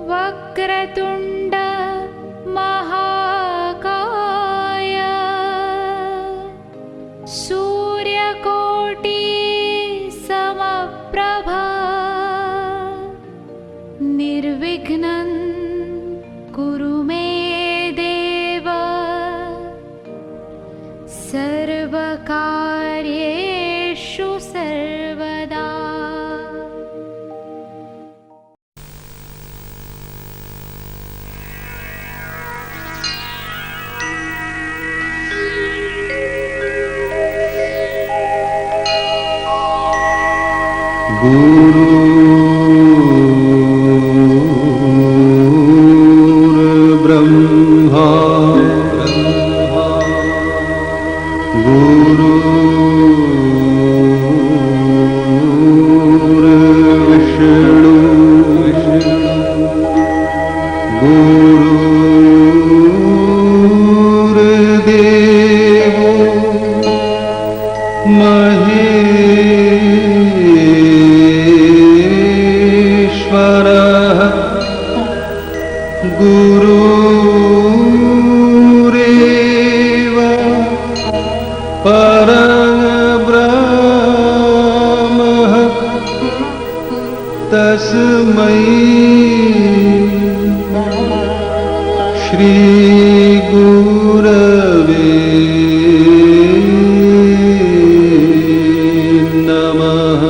वक्रतुण्ड महाकाय सूर्यकोटि समप्रभा निर्विघ्नं कुरु मे देव सर्वकार्येषु सर्वदा। गुरुर्ब्रह्मा गुरुर्विष्णु गुरुर्देवो महेश्वरः गुरुरेव परब्रह्मः तस्मै श्री गुरवे नमः।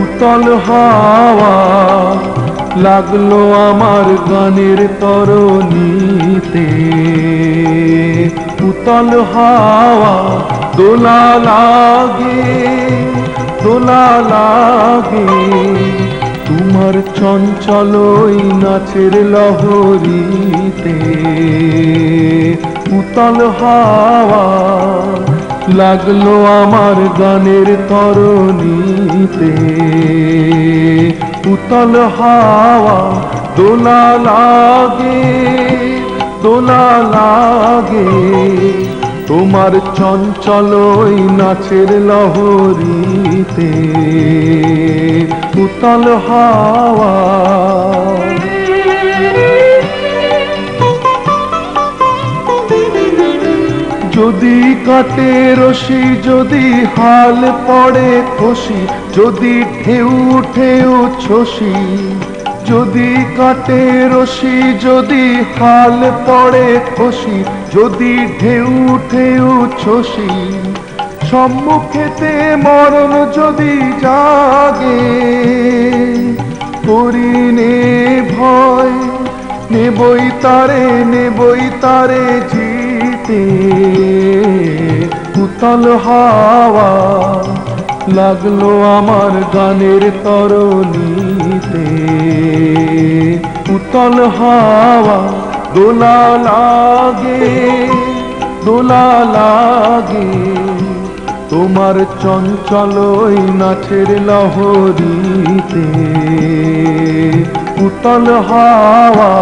উতল হাওয়া লাগলো আমার গানের তরণীতে, উতল হাওয়া দোলা লাগে, দোলা লাগে তোমার চঞ্চল ওই নাচের লহরীতে। উতল হাওয়া লাগলো আমার গানের তরণীতে, উতল হাওয়া দোলা লাগে, দোলা লাগে তোমার চঞ্চল ওই নাচের লহরীতে। উতল হাওয়া যদি কাটে রশি, যদি হাল পড়ে খসি, যদি ঢেউ উঠে উচ্ছ্বসি, যদি কাটে রশি, যদি হাল পড়ে খসি, যদি ঢেউ উঠে উচ্ছ্বসি, সম্মুখেতে মরণ যদি জাগে, করিনে ভয়, নেবই তারে, নেবই তারে জিতে। উতল হাওয়া লাগলো আমার গানের তরণীতে, উতল হাওয়া দোলা লাগে, দোলা লাগে তোমার চঞ্চল ওই নাচের লহরীতে। উতল হাওয়া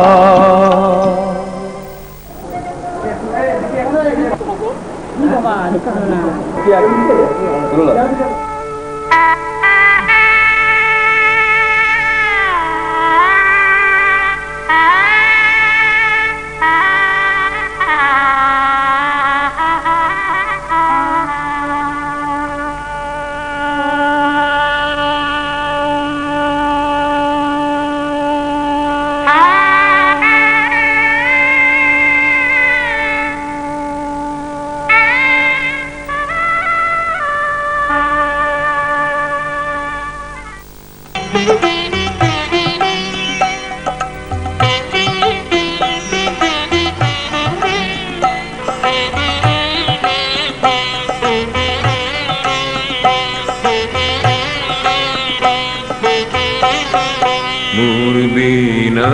মোর বীণা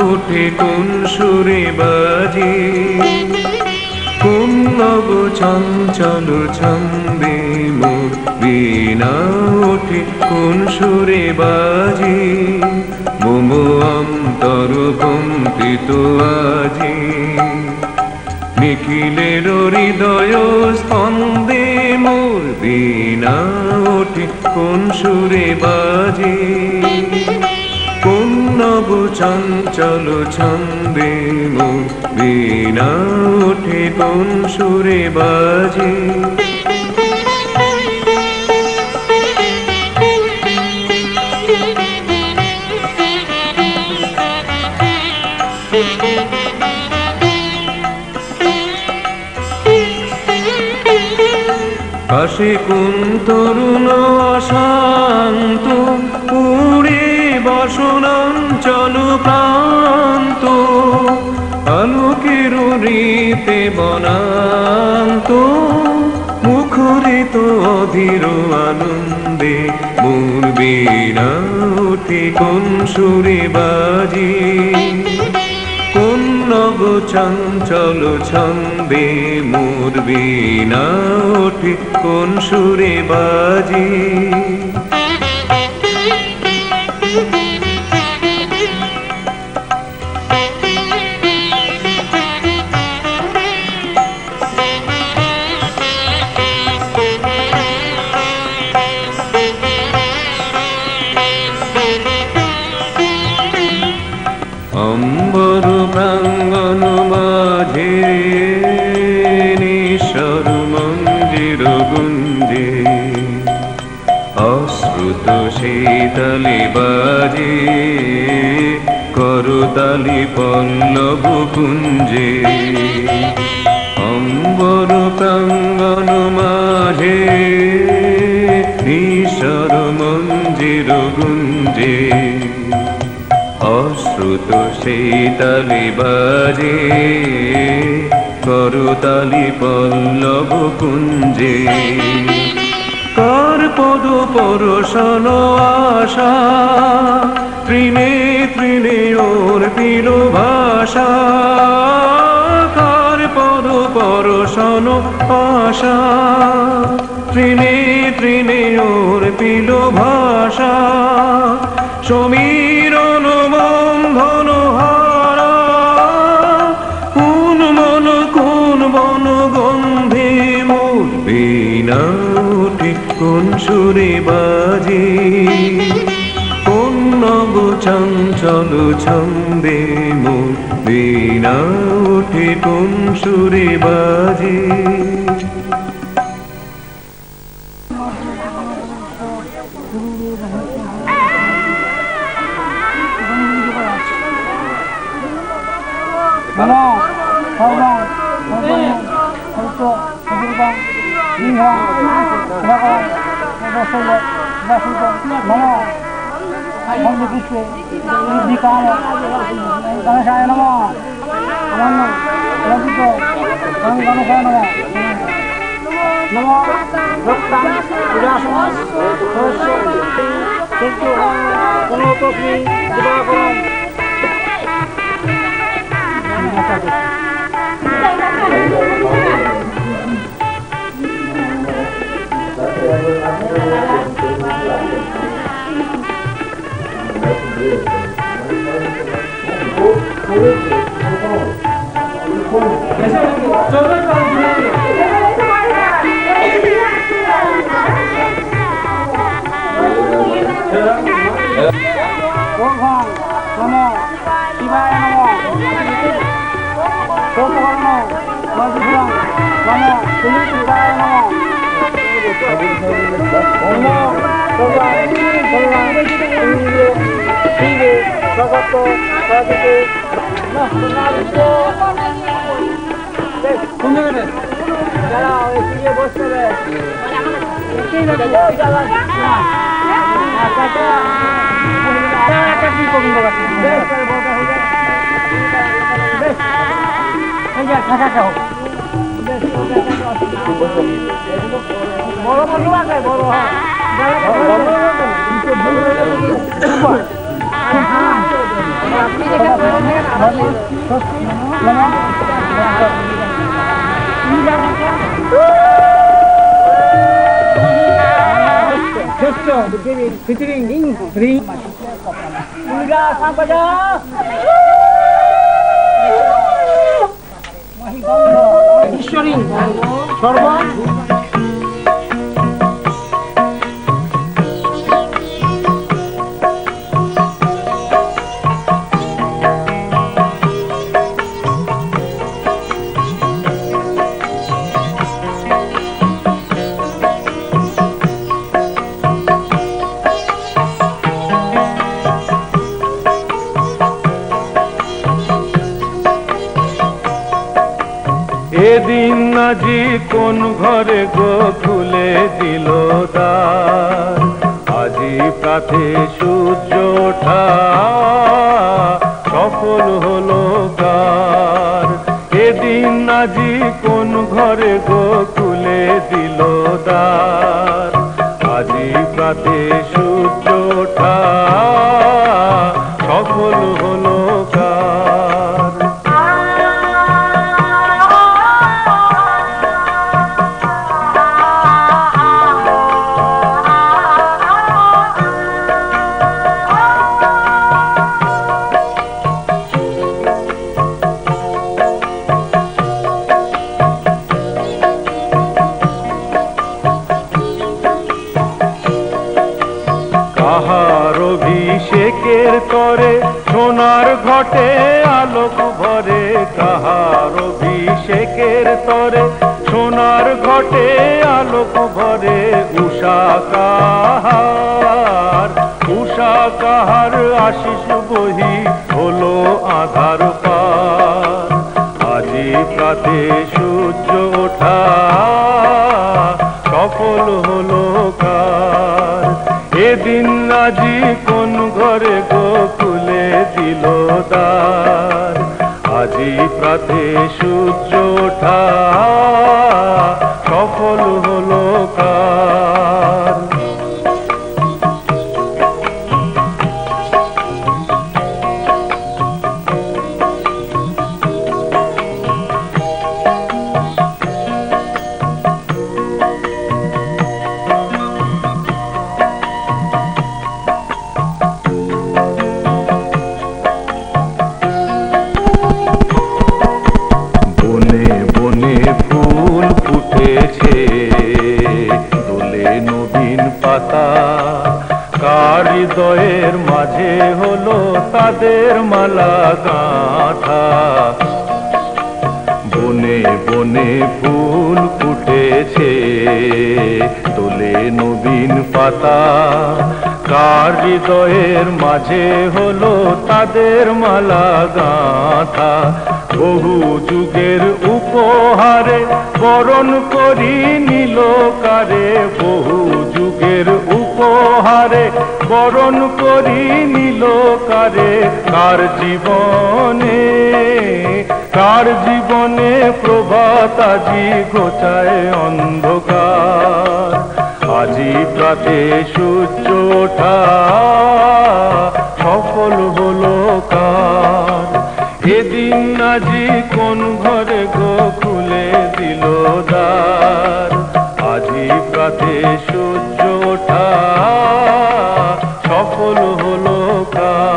ওঠে কোন সুরে বাজে, কোন নব চঞ্চল ছন্দে। মোর বীণা ওঠে কোন সুরে বাজে, মম অন্তর কম্পিত আজি। নিখিলের হৃদয় স্পন্দে মোর বীণা ওঠে কোন সুরে বাজে, কোন নব চঞ্চল ছন্দে। মোর বীণা ওঠে কোন সুরে বাজে। পাশে কোন তরুণ অশান্ত, উড়ে বসনাঞ্চল প্রান্ত। আলোকের রীতে বনান্ত, মুখরিত অধীর আনন্দে। মোর বীণা ওঠে কোন সুরে বাজে, কোন নব চঞ্চল ছন্দে মোর বীণা ওঠে কোন সুরে বাজি। অম্বর প্রাঙ্গণ মাঝে নিঃস্বর মঞ্জির গুঞ্জে অশ্রুত শীতলে বাজে করতালি পল্লব কুঞ্জে। অম্বর প্রাঙ্গণ মাঝে নিঃস্বর মঞ্জির গুঞ্জে অশ্রুত শীতলে বাজে করতালি পল্লব কুঞ্জে। কার পদ পরশন আশা তৃণে তৃণে ওর পিল ভাষা। কার পদ পরশন আশা তৃণে তৃণে ওর পিল ভাষা। সমীরণ বন্ধন হারা কোন বন গন্ধে মোর বীণা ওঠে কোন সুরে বাজে। কোন নব চঞ্চল ছন্দে মোর বীণা ওঠে কোন সুরে বাজে। নমো সর্বং সর্বং সর্ব সর্বং ইহা ভগবান বসল বসল নমো বন্ধুকৃষ্ণে বিকাম গণেশায় নমো অনন্য লজিত গণেশায় নমো নমো রক্তাং উদাসন সরস্বতী গণপতি দিবাকরণ। নমো শিবায় নমো সোপকর্ণ মধুসূদন নমো সুনীতায় নমো নমো ভগবান ভগবান শিবে জগত সাধিকে যারা ওই শিবে বসতে হবে বড় বন্ধু আছে বড় ঈশ্বরী সর্ব এদিন আজি কোন ঘরে গো খুলে দিল দ্বার। আজি প্রাতে সূর্য ওঠা সফল হলো কার। এদিন আজি কোন ঘরে গো খুলে দিল দ্বার। আজি প্রাতে সূর্য ওঠা সফল হলো কার। সোনার ঘটে আলোক ভরে কাহার অভিষেকের তরে, সোনার ঘটে আলোক ভরে উষা কাহার আশিস বহি হলো আধার পার। আজি প্রাতে সূর্য ওঠা সফল হলো কার, এদিন আজি কোন ঘরে গোকুলে দিল দ্বার। আজি প্রাতে সূর্য ওঠা সফল হলো কার। কার হৃদয়ের মাঝে হলো তাদের মালা গাঁথা। বনে বনে ফুল ফুটেছে দোলে নবীন পাতা, কার হৃদয়ের মাঝে হলো তাদের মালা গাঁথা। বহু যুগের উপহারে বরণ করি নিল কারে, বহু যুগের উপহারে বরণ করি নিল কারে। কার জীবনে প্রভাত আজি ঘোচায় অন্ধকার। আজি প্রাতে সূর্য ওঠা সফল হলো কার, এদিন আজি কোন ঘরে গোকুলে দিল দ্বার। আজি প্রাতে সূর্য ওঠা সফল হলো কার।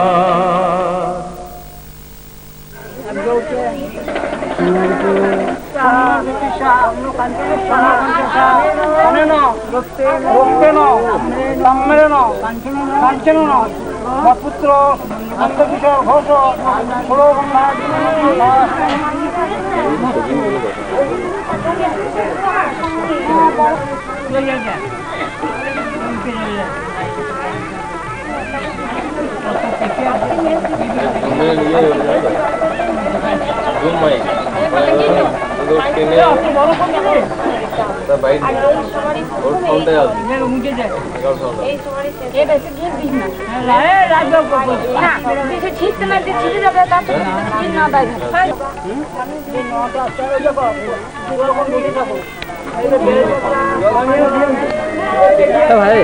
পুত্র অন্তকিশোর ঘোষ ভাই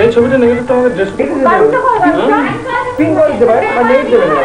এই ছবিটা নেগেটিভ তো আমাকে ড্রেস পিন করে দিতে পারে বা নেগেটিভ দেবে না।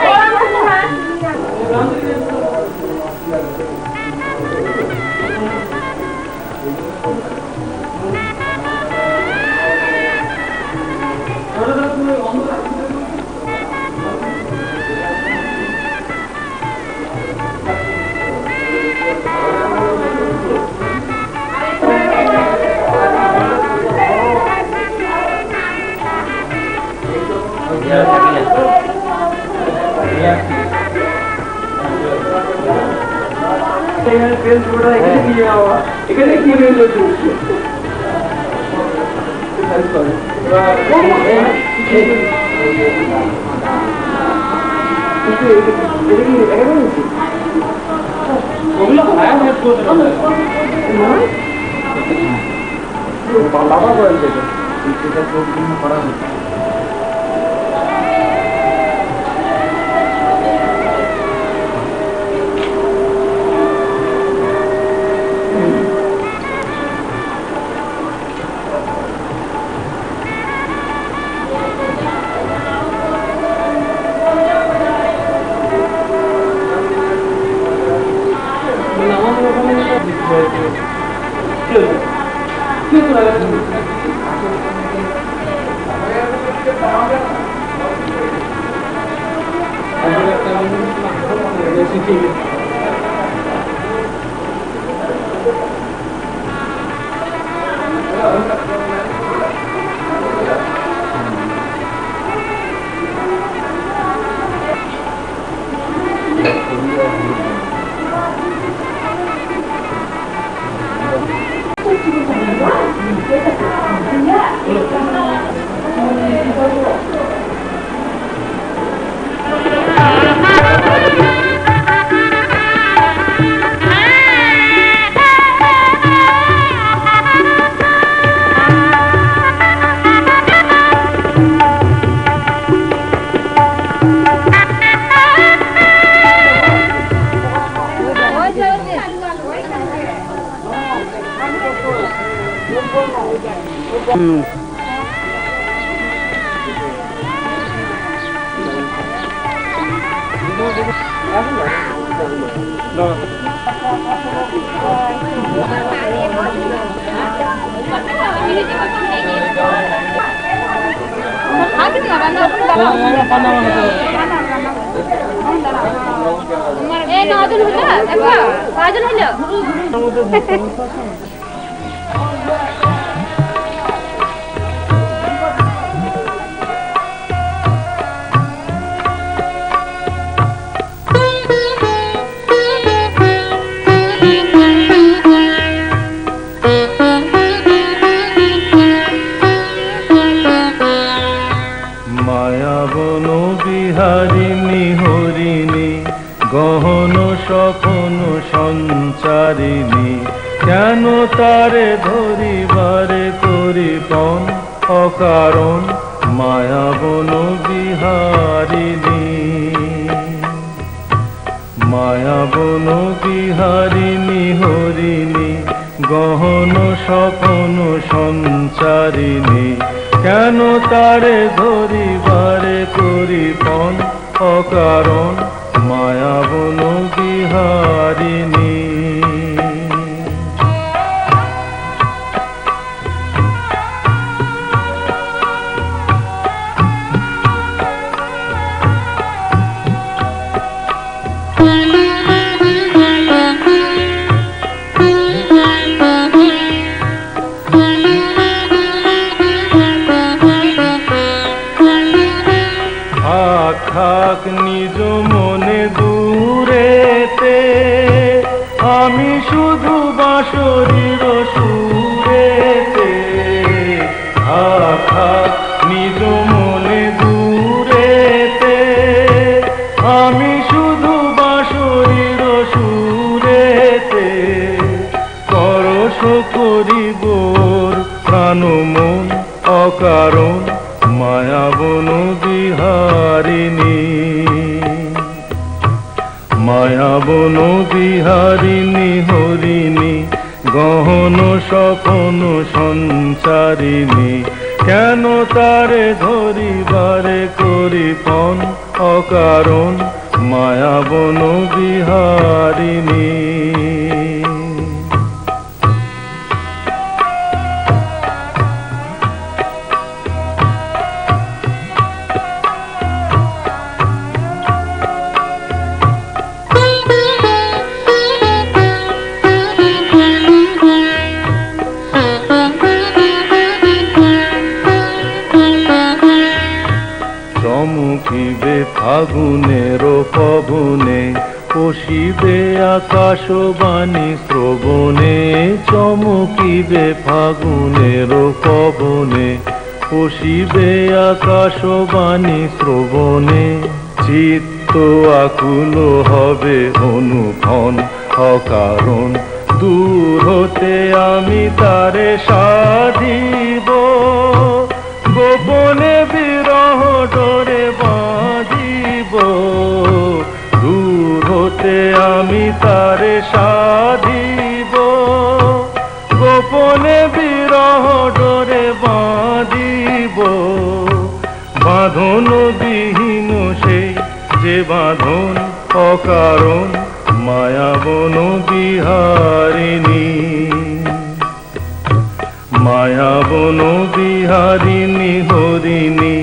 মায়াবন বিহারিণী হরিণী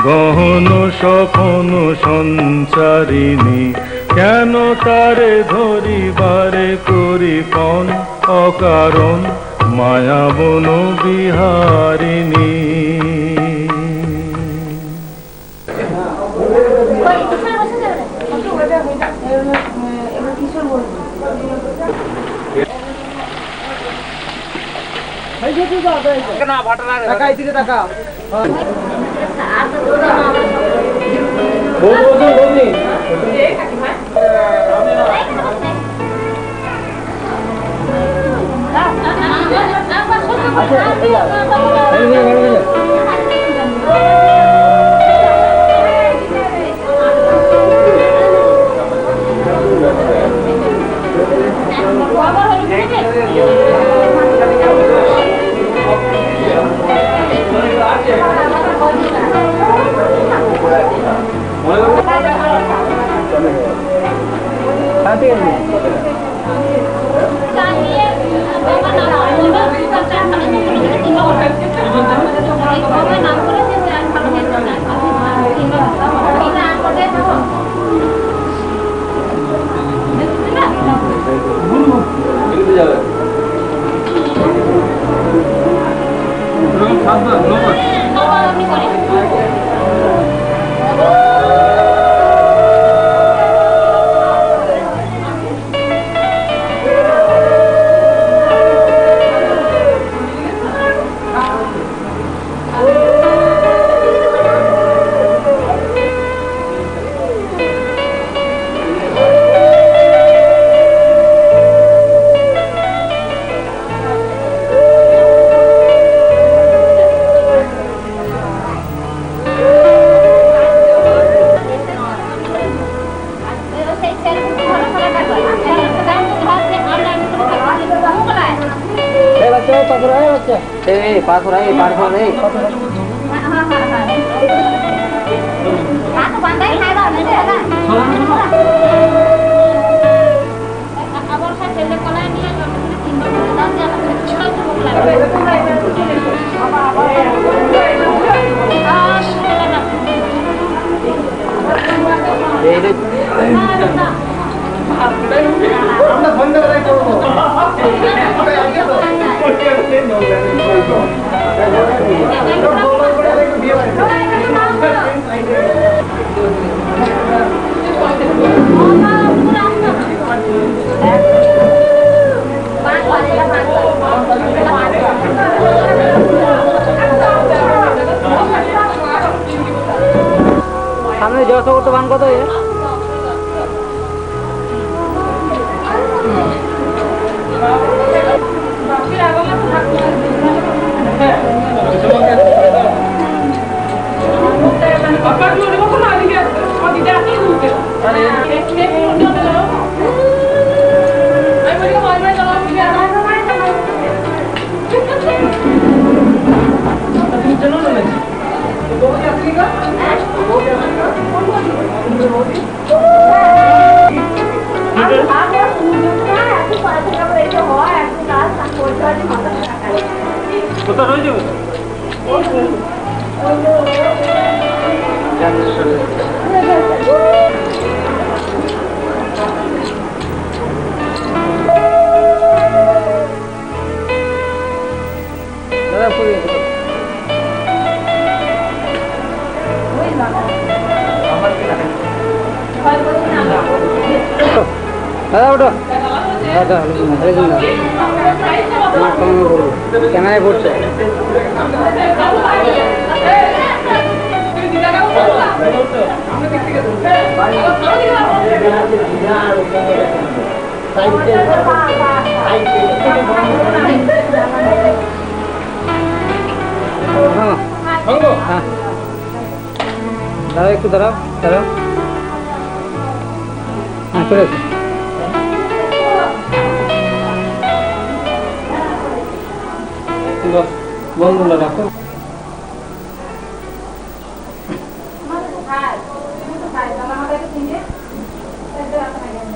গহন সপন সঞ্চারিণী কেন তারে ধরিবারে করি পণ অকারণ মায়াবন বিহারিণী টাকা এদিকে টাকা पास हो रहा है पार हो रहा है हाथ बांधा ही खाएगा नहीं देगा अब और सब चले कोला नहीं है तीन बार दांत जा छोटा छोटा सामने जो सौ तो बांध को तो ये दादा उठो दादा कैमरा पड़ছে हाँ दादा একটু দাঁড়াও দাঁড়াও हाँ চলে এসো বন্ধুরা রাখো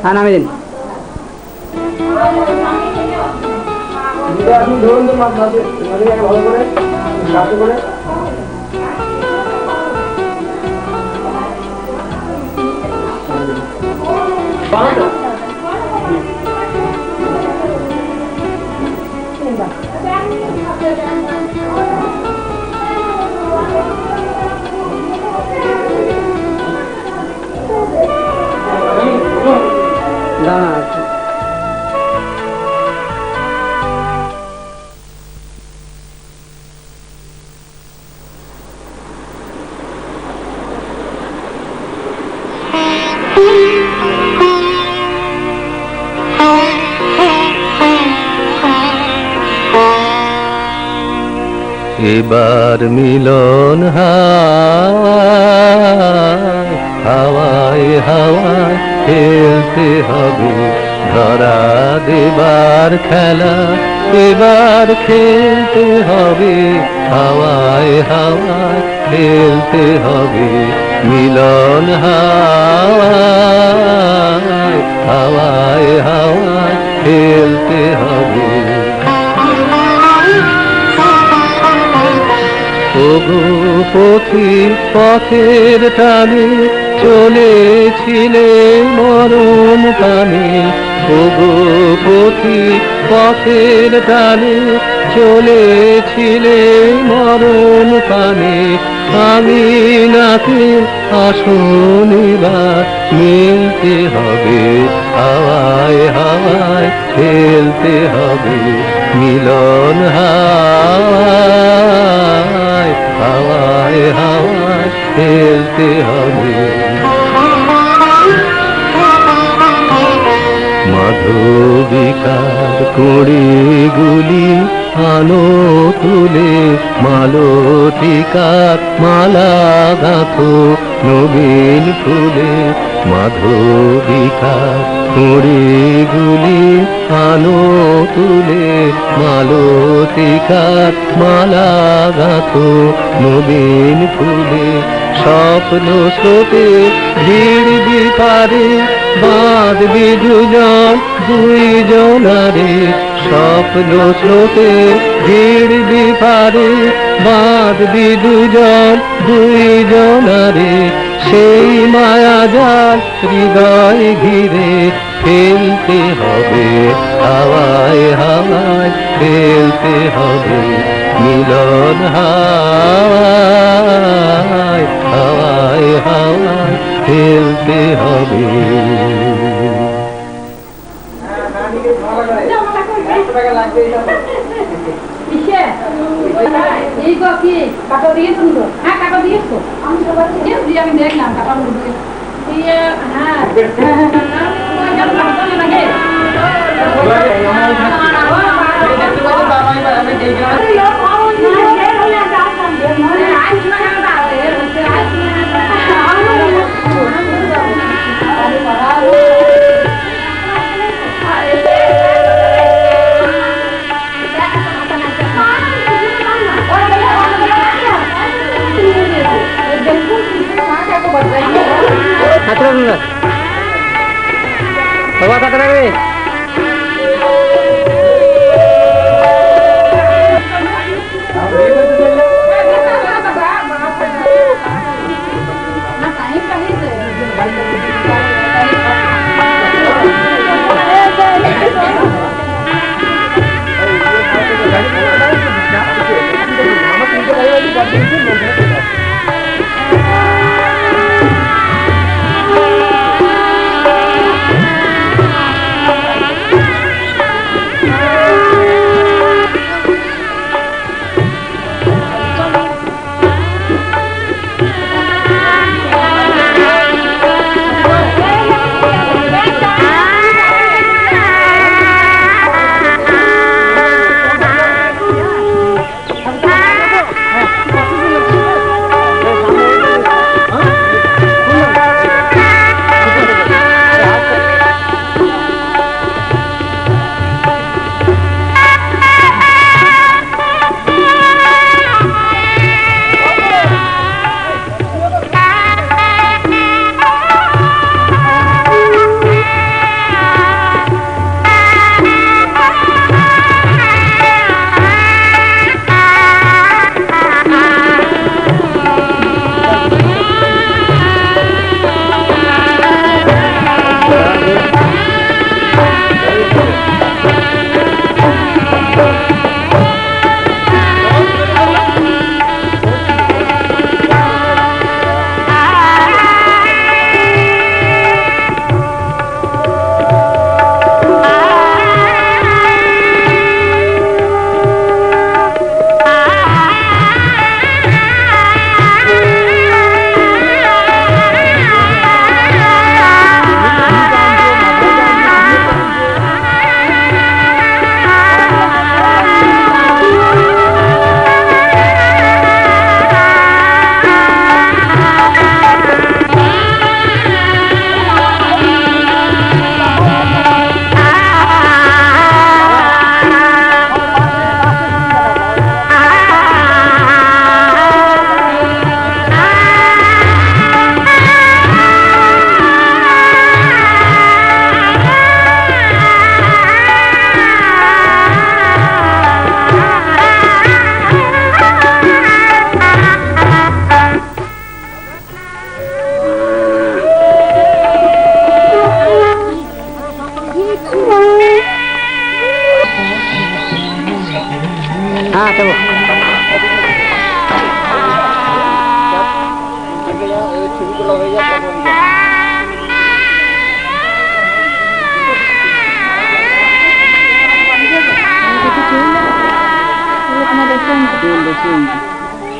হ্যাঁ নামে দিন আপনি ধরুন তো মাছ মাছ ভালো করে কাছে করে এবার মিলন হাওয়ায় হাওয়ায় খেলতে হবে, ধরা দেবার খেলা এবার খেলতে হবে, হাওয়ায় হাওয়ায় খেলতে হবে, মিলন হাওয়ায় হাওয়ায় হাওয়ায় খেলতে হবে। ওগো পথিক পথের টানে চলেছিলে মরণ পানে, ওগো পথিক পথের টানে চলেছিলে মরণ পানে, আমি নাকে আসনিবার মিলতে হবে, হাওয়ায় হাওয়ায় খেলতে হবে, মিলন হাওয়ায় হাওয়ায় হাওয়ায় খেলতে হবে। মাধবিকার কড়িগুলি আলো তুলে, মালতিকার মালা গাঁথো নবীন ফুলে, মাধবিকার কড়িগুলি আলো তুলে, মালতিকার মালা গাঁথো নবীন ফুলে, স্বপ্ন স্রোতে ভিড় বিপারে বাঁধবি দুজন দুইজনারে, স্বপ্ন স্রোতে ভিড় বিপারে বাঁধবি দুজন দুইজনারে, সেই মায়া জাল হৃদয় ঘিরে ফেলতে হবে, হাওয়ায় হাওয়ায় ফেলতে হবে, মিলন হাওয়ায় হাওয়ায় হাওয়ায় ফেলতে হবে। এই কি কাটা দিয়েছো তো? হ্যাঁ কাটা দিয়েছো, আমি দেখলাম কাটা বাবা কাটা রাখবে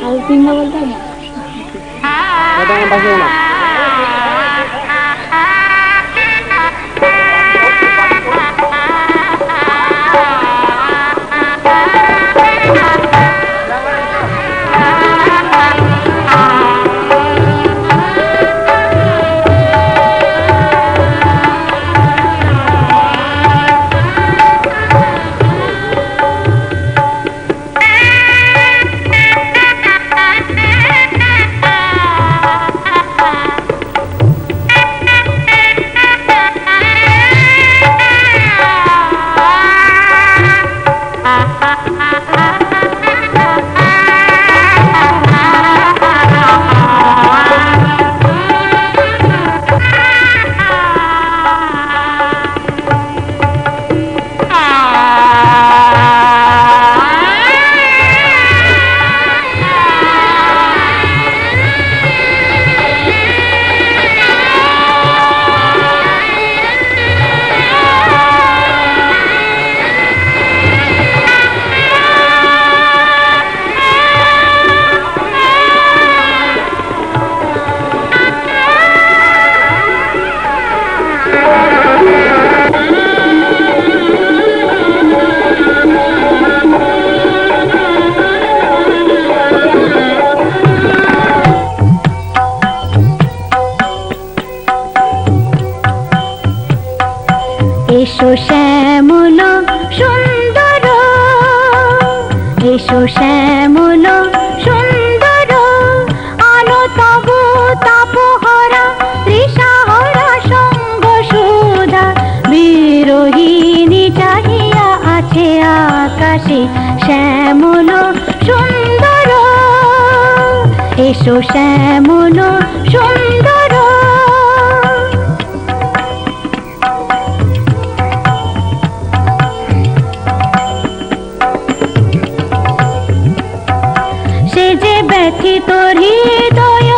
আর তিনটা বলতে হবে এসো শ্যামল সুন্দর, এসো শ্যামল সুন্দর, আলো তবু তাপহরা তৃষাহরা সঙ্গ সুধা, বিরোহিণী চাহিয়া আছে আকাশে শ্যামল সুন্দর, এসো শ্যামল সুন্দর। সে যে ব্যথিত হৃদয়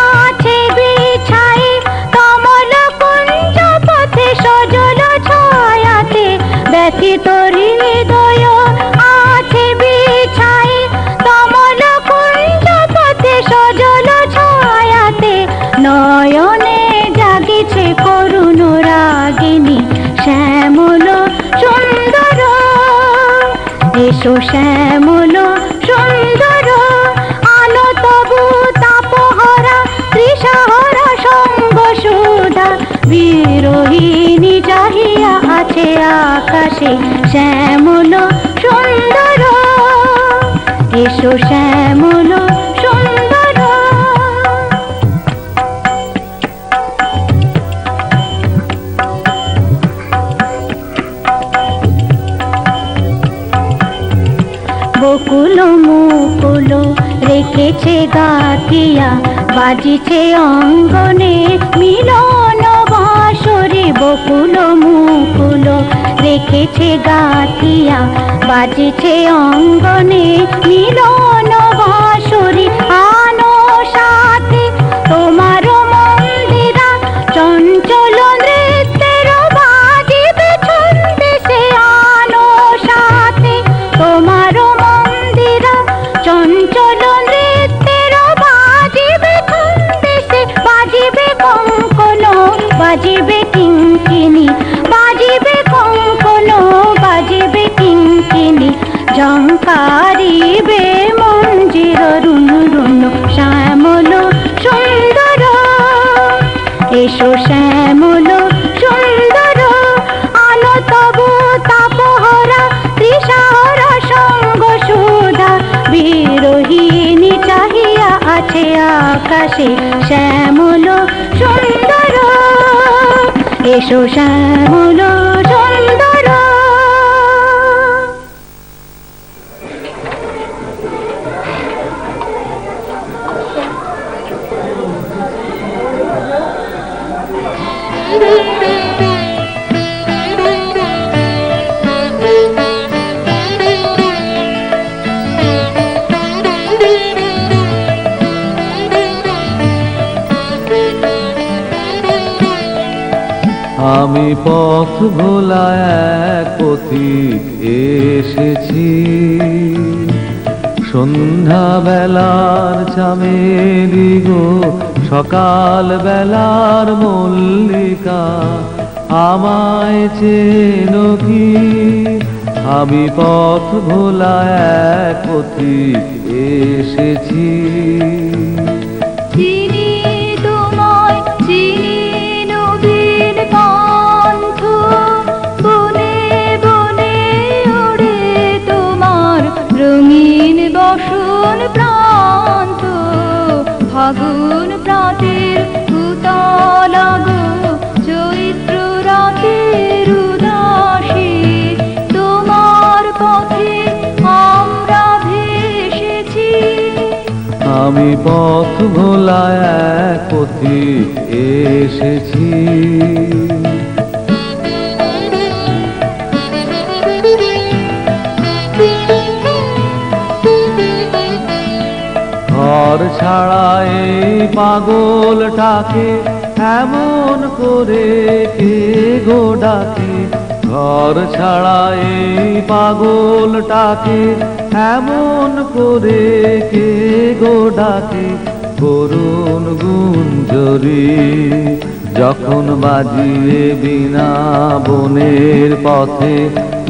আছে বিছায়ে, কমল কুঞ্জ পথে সজল ছায়াতে, ব্যথিত হৃদয় আছে বিছায়ে, কমল কুঞ্জ পথে সজল ছায়াতে, নয়নে জাগিছে করুণ রাগিনী শ্যামল সুন্দর, এসো শ্যামল সুন্দর, আলো তবু তাপহরা তৃষাহরা সঙ্গ সুধা, বিরোহিণী চাহিয়া আছে আকাশে শ্যামল সুন্দর, এসো শ্যামল সুন্দর। বকুল মুকুল রেখেছে গাথিয়া, বাজিছে অঙ্গনে মিলন বাঁশরি, বকুল মুকুল রেখেছে গাথিয়া, বাজিছে অঙ্গনে মিলন বাঁশরি, আনো সাথে তোমার মন্দিরা চঞ্চল নৃত্যের বাজিবে ছন্দে, সে আনো সাথে তোমার মন্দিরা চঞ্চল নৃত্যের বাজিবে ছন্দে, সে বাজিবে কঙ্কন বাজিবে কিঙ্কিনি, বাজিবে কঙ্কন বাজিবে কিঙ্কিনি, ঝঙ্কারিবে মঞ্জির রুন রুন শ্যামল সুন্দর, এসো শ্যামল সুন্দর, আলো তবু তাপহরা তৃষাহরা সঙ্গ সুধা, বিরোহিণী চাহিয়া আছে আকাশে শ্যামল সুন্দর, এসো শ্যামল সুন্দর। আমি পথ ভোলা এক পথিক এসেছি, সন্ধ্যা বেলার চামেলি গো, সকাল বেলার মল্লিকা, আমায় চেনো কি? আমি পথ ভোলা এক পথিক এসেছি। চিনি তোমায়, চিনি নবীন পান্থ, বনে বনে ওড়ে তোমার রঙিন বসন প্রান্ত। ফাগুন প্রাতের উতলা গো, চৈত্র রাতের উদাসী, তোমার পথে আমরা ভেসেছি। আমি পথ ভোলা এক পথিক এসেছি। ঘর ছাড়া এই পাগলটাকে এমন করে কে গো ডাকে? ঘর ছাড়া এই পাগলটাকে এমন করে কে গো ডাকে? করুণ গুঞ্জরি যখন বাজিয়ে বিনা বনের পথে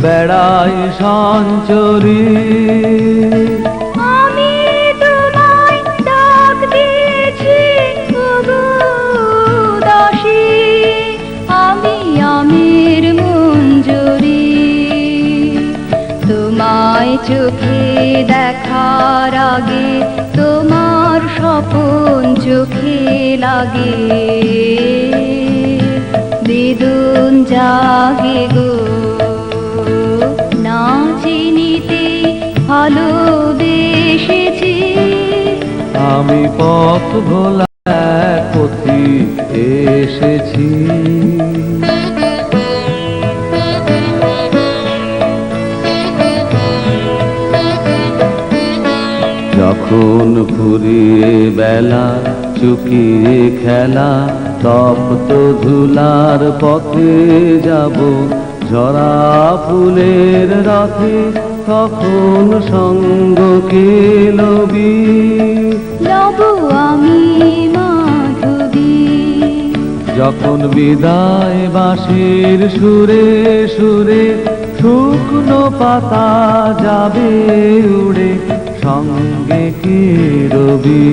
বেড়াই সঞ্চরী। আমি তোমায় ডাক দিয়েছি ওগো দাসী, আমি আমের মঞ্জরি। তোমায় চোখে দেখার আগে তোমার স্বপন চোখে লাগে, বেদন জাগে গো, না চিনিতে ভালোবেসেছি। আমি পথ ভোলা এক পথিক এসেছি। যখন ফুরিয়ে বেলা চুকিয়ে খেলা, তপ্ত ধুলার পথে যাব ঝরা ফুলের রথে, তখন সঙ্গ কে লবি? লব আমি মাধবী। যখন বিদায় বাঁশির সুরে সুরে শুকনো পাতা যাবে উড়ে, সঙ্গে কি রবি?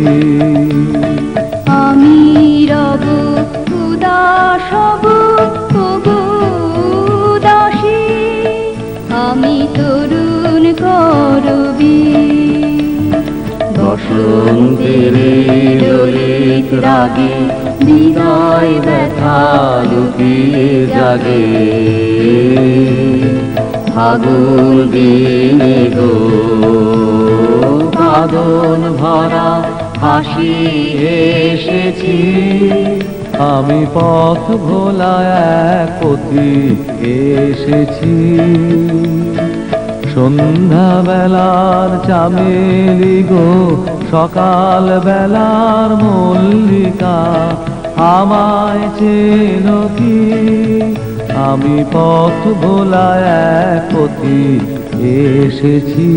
আমি রব উদাস হব ওগো দাসী, আমি তরুণ করবি। বসন্তের ললিত রাগে বিদায় ব্যথা লুকিয়ে জাগে, ফাগুন দিনে গো বাদন ভরা হাসি এসেছি। আমি পথ ভোলা এক পথিক এসেছি, সন্ধ্যা বেলার চামেলি গো, সকাল বেলার মল্লিকা, আমায় চেনো কি? আমি পথ ভোলা এক পথিক এসেছি।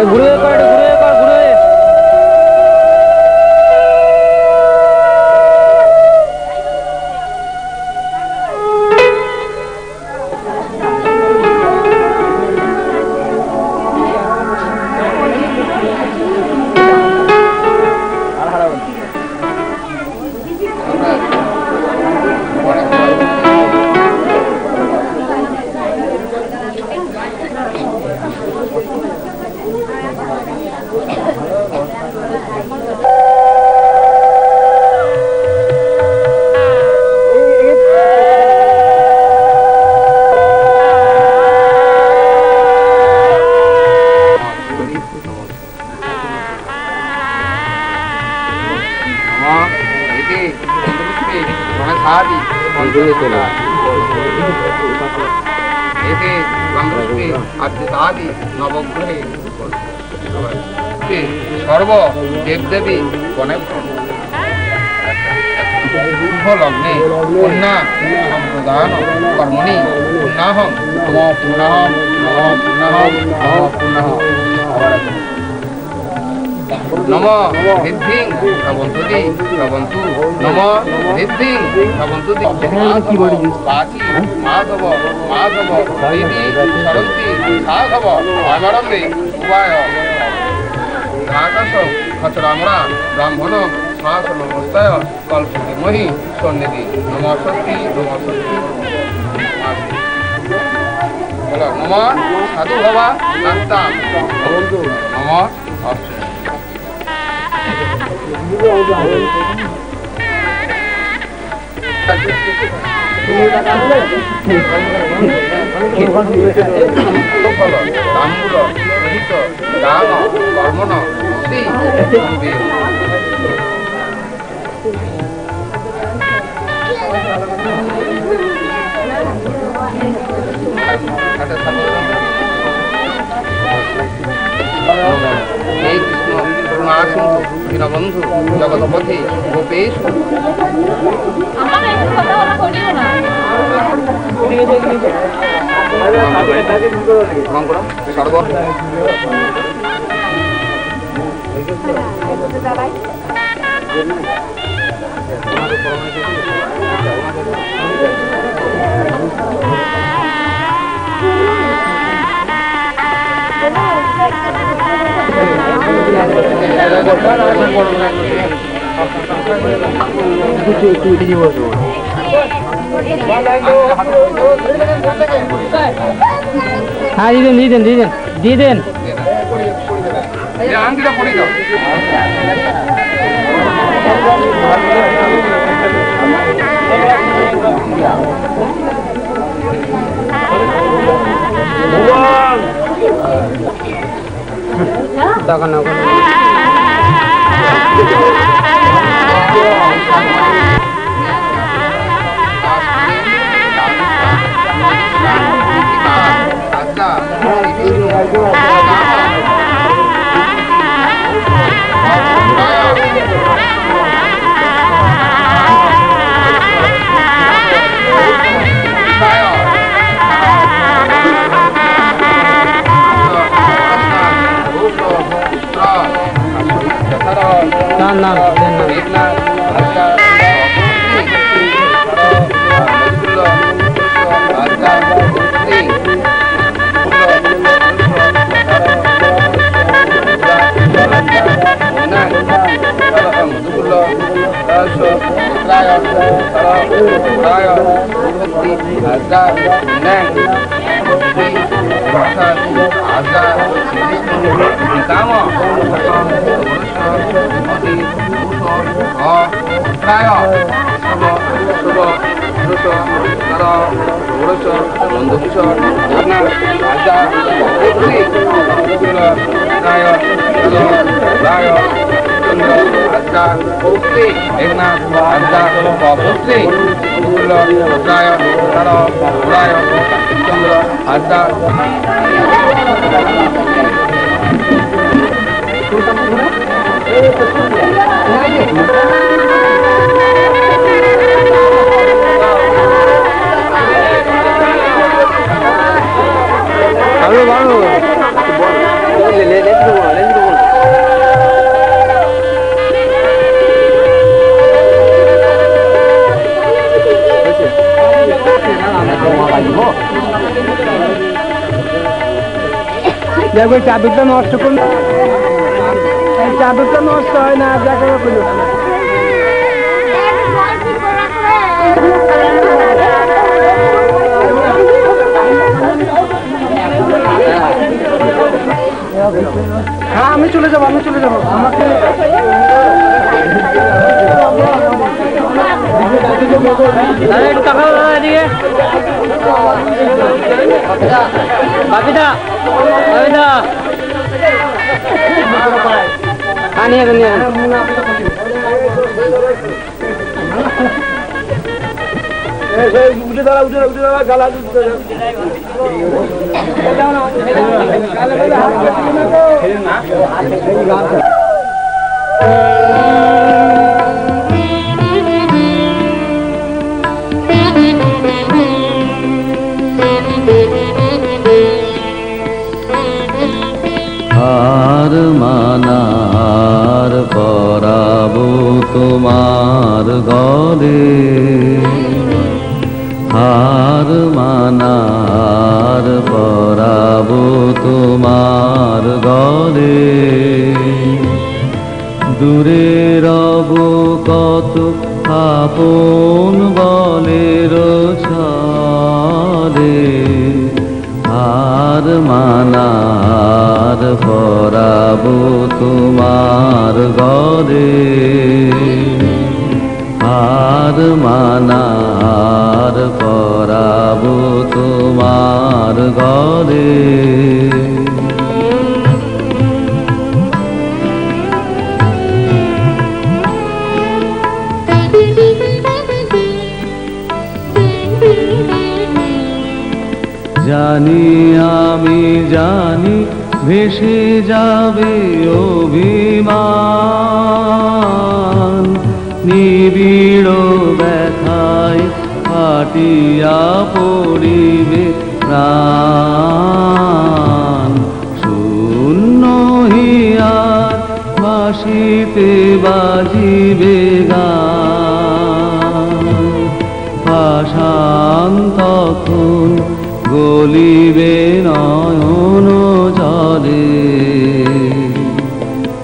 ঘুরে কর, ঘুরে কর, ঘুরে। সর্ব দেবদেবী গণে শুভ লগ্নে কন্যা সম্প্রদান কর্মণি পুণ্যাহং নম পুণ্যাহং নম পুণ্যাহং নম পুণ্যাহং নম বৃদ্ধিং প্রবন্ততি প্রবন্তু নম বৃদ্ধিং প্রবন্ততি পাচি মাধব মাধব দেবী সরন্তি সাধব অমরন্দে উভয় আকাশ খচরামরা ব্রাহ্মণ শাসন অবস্থায় কল্পতে মহি সন্নিধি নমস্তি নমস্তি নম সাধু ভবা নাস্তা নম অস্ত্র কর্মণ শ্রী হে কৃষ্ণ করুণা সিন্ধু দীনবন্ধু জগৎপথে গোপেশ আমার একটু কথা বলা করিও না সর্ব হ্যাঁ দিয়ে দেন দিয়ে দেন দিয়ে দেন আংটিটা পরে দাও তখন না দেন না ভালো দেখো চাদরটা নষ্ট করলে চাদরটা নষ্ট হয় না দেখো হ্যাঁ আমি চলে যাবো আমাকে দাদা একটু টাকা দাদা এদিকে বাপিদা হ্যাঁ নিয়ে উঠে দাঁড়া গালা হার মানার পরাবো তোমার গলে হার মানার পরাবো তোমার গলে দূরে রব কত আপন বলের ছলে হার মানার পরাবো তোমার গলে হার মানার পরাবো তোমার গলে জানি আমি জানি ভেসে যাবে অভিমান নিবিড় ব্যথায় ফাটিয়া পড়িবে প্রাণ শূন্য হিয়ার বাঁশিতে বাজিবে গান পাষাণ তখন গলিবে নয়ন জলে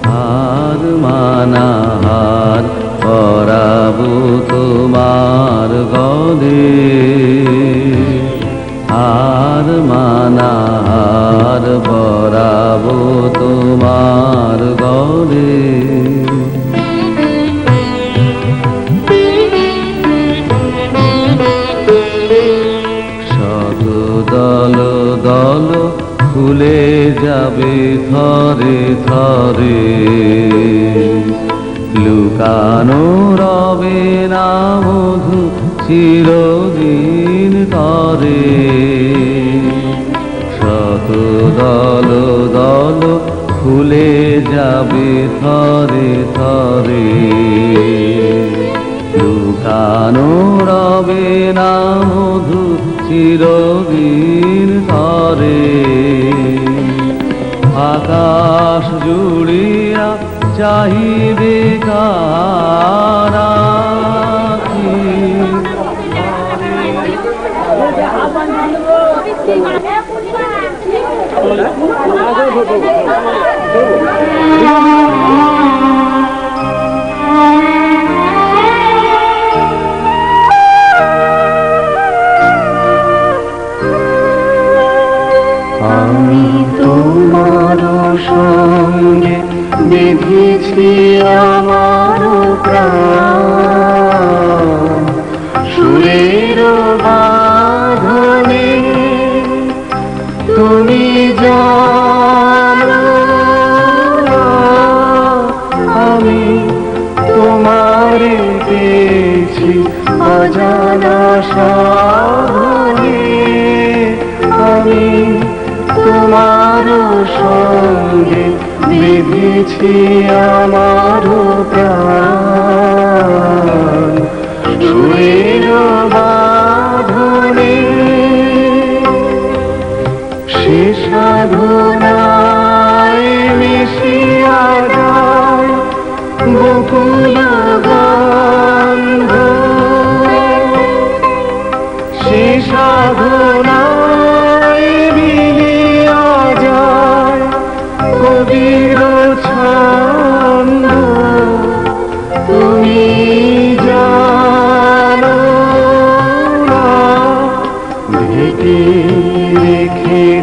হার মানার পরাবো তোমার গলে হার মানার পরাবো তোমার গলে দল দল খুলে যাবে থরে থরে লুকানো রবে না মধু চিরদিন তরে শত দল দল খুলে যাবে থরে থরে লুকানো রবে না মধু চিরদিন তরে আকাশ জুড়িয়া চাহিবে কারা আমি তোমার সঙ্গে বেঁধেছি আমার প্রাণ সুরের বাঁধনে তুমি জানো আমি তোমার পেয়েছি অজানা সাধনে আমি তোমার সঙ্গে বেঁধেছি আমার প্রাণ সুরের বাঁধনে সে সাধনায় মিশিয়া যায় বকুল গন্ধ সে সাধনায় মিলিয়া যায়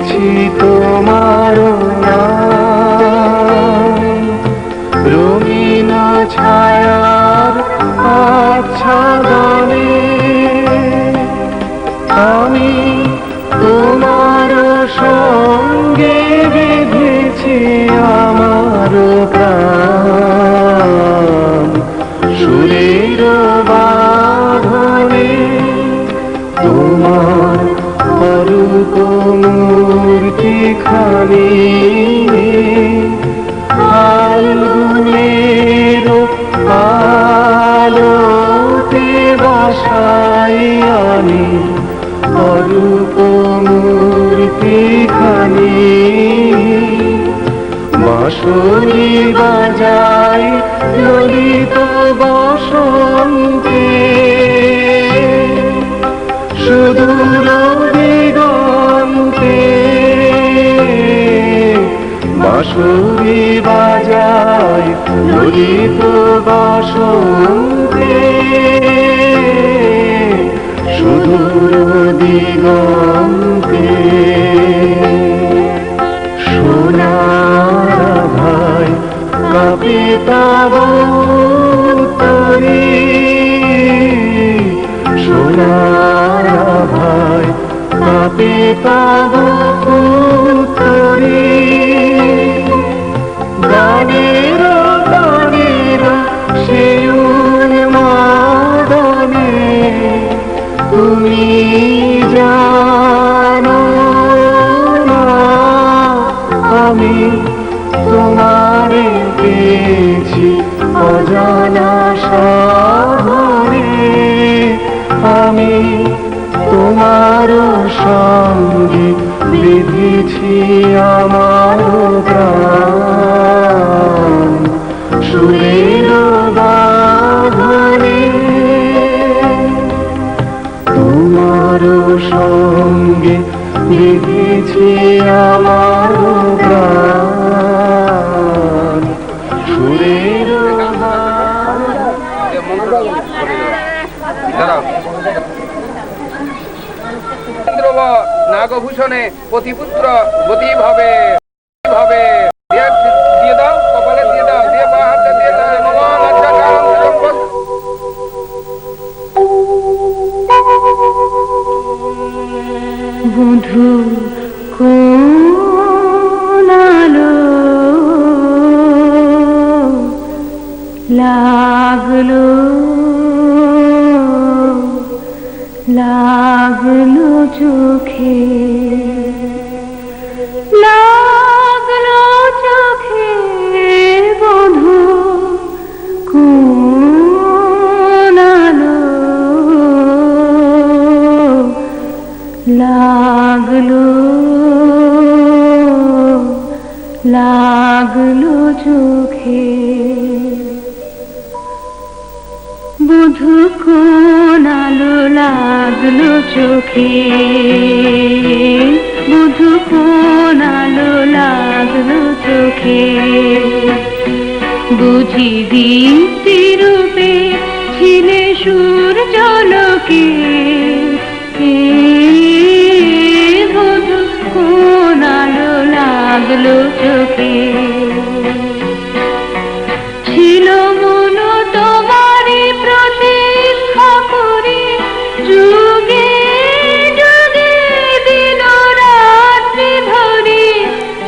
বেঁধেছি তোমার নাম, রঙিন ছায়ার আচ্ছাদনে আমি তোমার সঙ্গে বেঁধেছি আমার প্রাণ, সুরের বাঁধনে তোমার অরূপ মূর্তিখানি, ফাল্গুনের আলোতে বাসাই আমি অরূপ মূর্তিখানি, বাঁশরি বাজাই ললিত বসন্তে, সুদূর দিগন্তে বাঁশরি বাজাই ললিত বসন্তে, সুদূর দিগন্তে সোনার ভাই কাঁপে তব তরি, সোনার ভাই কাঁপে তব তরি, গানের গানের সেই উন্মাদনে তুমি জানো না আমি তোমারে পেয়েছি অজানা সাগরে, আমি তোমার সঙ্গে বেঁধেছি আমার প্রাণ, সুরের বাঁধনে তোমার সঙ্গে বেঁধেছি আমার প্রাণ, সুরের নাগভূষণে পতিপুত্র গতি ভাবে ভাবে দিয়ে দাও, কপালে দিয়ে দাও, দিয়ে বা হাতে দিয়ে দাও। বধূ কোন আলো লাগলো লাগলো চোখে, লাগলো চোখে বধূ কোন আলো লাগলো লাগলো চোখে, বধূ কোন আলো লাগলো চোখে, বধূ কোন আলো লাগলো চোখে, বুঝি দীপ্তি রূপে ছিলে সূর্যালোকে, বধূ কোন আলো লাগলো চোখে, ছিল মন তোমারই প্রতীক্ষা করে, যুগে যুগে দিন রাত্রি ধরে,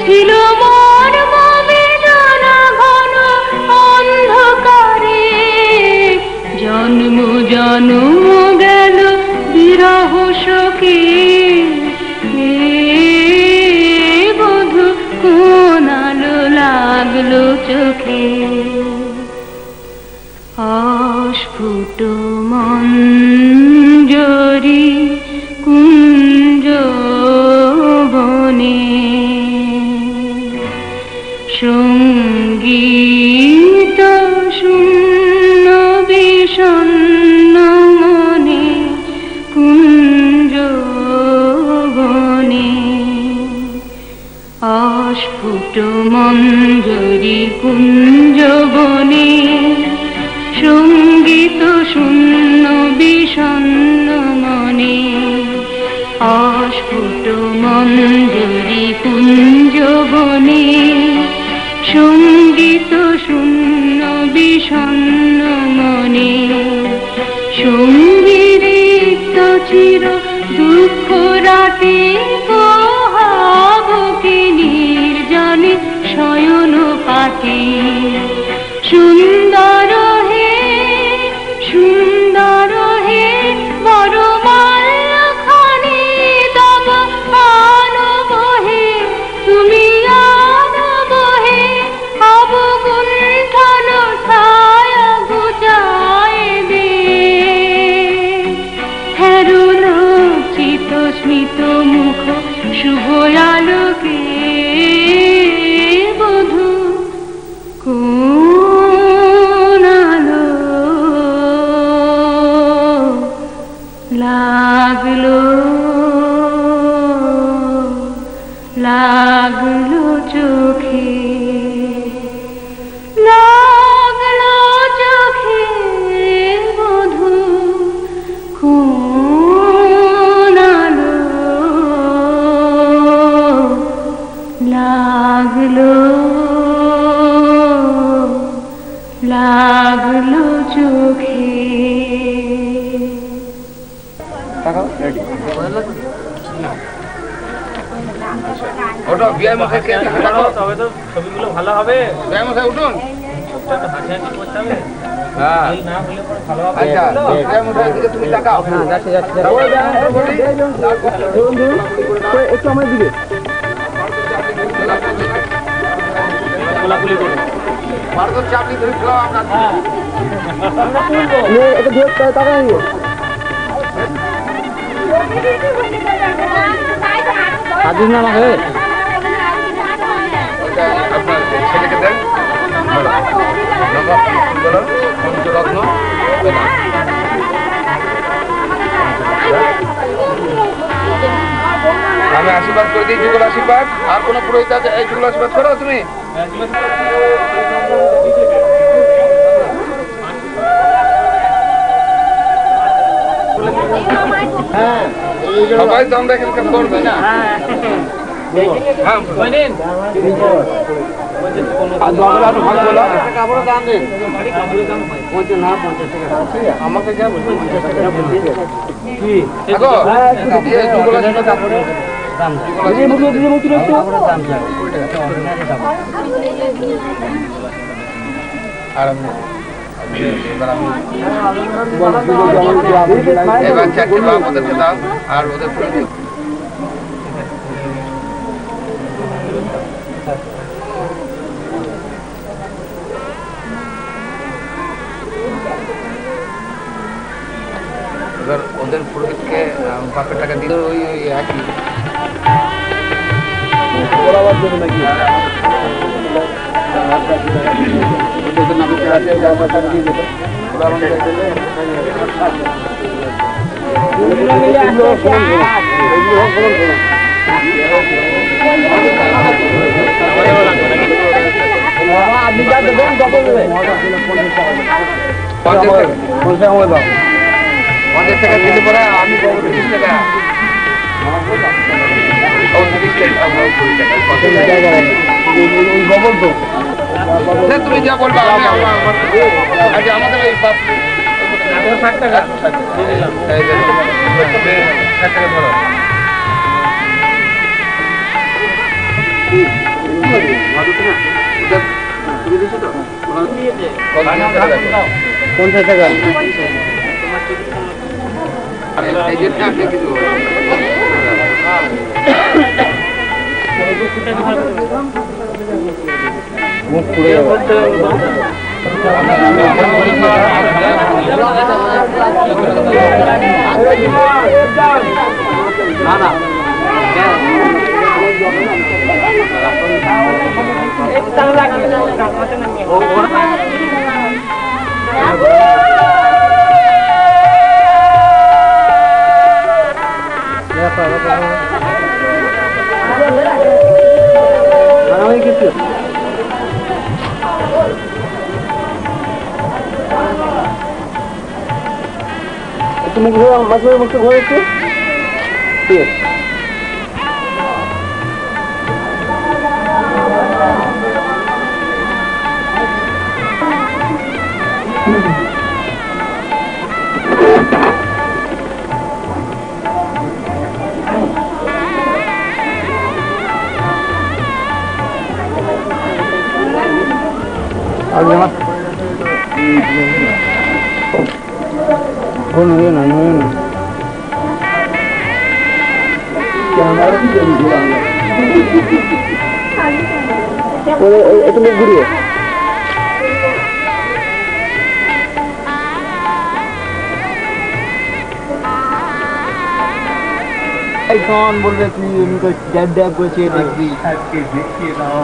ছিল মন বেদনা ঘন অন্ধকারে, জন্ম জন্ম গেল বিরহ শোকে, বধূ কোন আলো লাগলো চোখে, অস্ফুট মঞ্জরি কুঞ্জ বনে, সঙ্গীত শূন্য বিষণ্ণ মনে কুঞ্জ বনে, অস্ফুট মঞ্জরি কুঞ্জ বনে, সঙ্গীত শূন্য বিষণ্ণ মনে, অস্ফুট মঞ্জরি লাগলো চোখে লাগলো চোখে বধূ কোন আলো লাগলো লাগলো চোখে ওটা বিয়ে মশাই তবে তো ছবিগুলো ভালো হবে। বিয়ে মশাই উঠুন। হাসি হাসি করতে হবে। হ্যাঁ না হলে পরে ভালো হবে। আচ্ছা বিয়ে মশাই দিকে তুমি তাকাও। যাচ্ছে যাচ্ছে একটু আমার দিকে কোলাকুলি করবো। ভারতের চাকরি ধরে খেলাও আমরা। এটা ধরে টাকা নিয়ে আদিস না আমাকে ওইটা আপনার ছেলেকে দেন। পঞ্চরত্ন আমি আশীর্বাদ করে দিই, যুগল আশীর্বাদ। আর কোনো পুরোহিত আছে এই যুগল আশীর্বাদ করো তুমি? সবাই তো আমরা এখানকার করবি না। হ্যাঁ কাপড়ের দাম দেন আমাকে যা বলছি 50 টাকা কি দেখো দিয়ে যুগল আশীর্বাদ কাপড়ের দাম আর এবার চারটে বা ওদেরকে দাও আর ওদের এবার ওদের পুরোহিতকে বাপের টাকা দিলে ওই একই বরাবর জন্য নাকি আপনি যা দেবেন কত দেবেন 50 টাকা দিলে পরে আমি পাবো 30 টাকা। ও 30 টাকা 20 টাকা গোবর তো তুমি যা বলবা আচ্ছা আমাদের ওই 60 টাকা 60 টাকা ধরো। পঞ্চাশ টাকা এই যে আপনি কিছু মুখ পুড়ে যাবে না না একটু মুখ ধরে মাছের মুখটা ঘরে একটু ঠিক আছে আর জামা কোন হয়ে না নয় না একটু মুখ ঘুরিয়ে এখন বলবে তুই আমি তো ড্যাব ড্যাব করেছে দেখবি দেখিয়ে দাও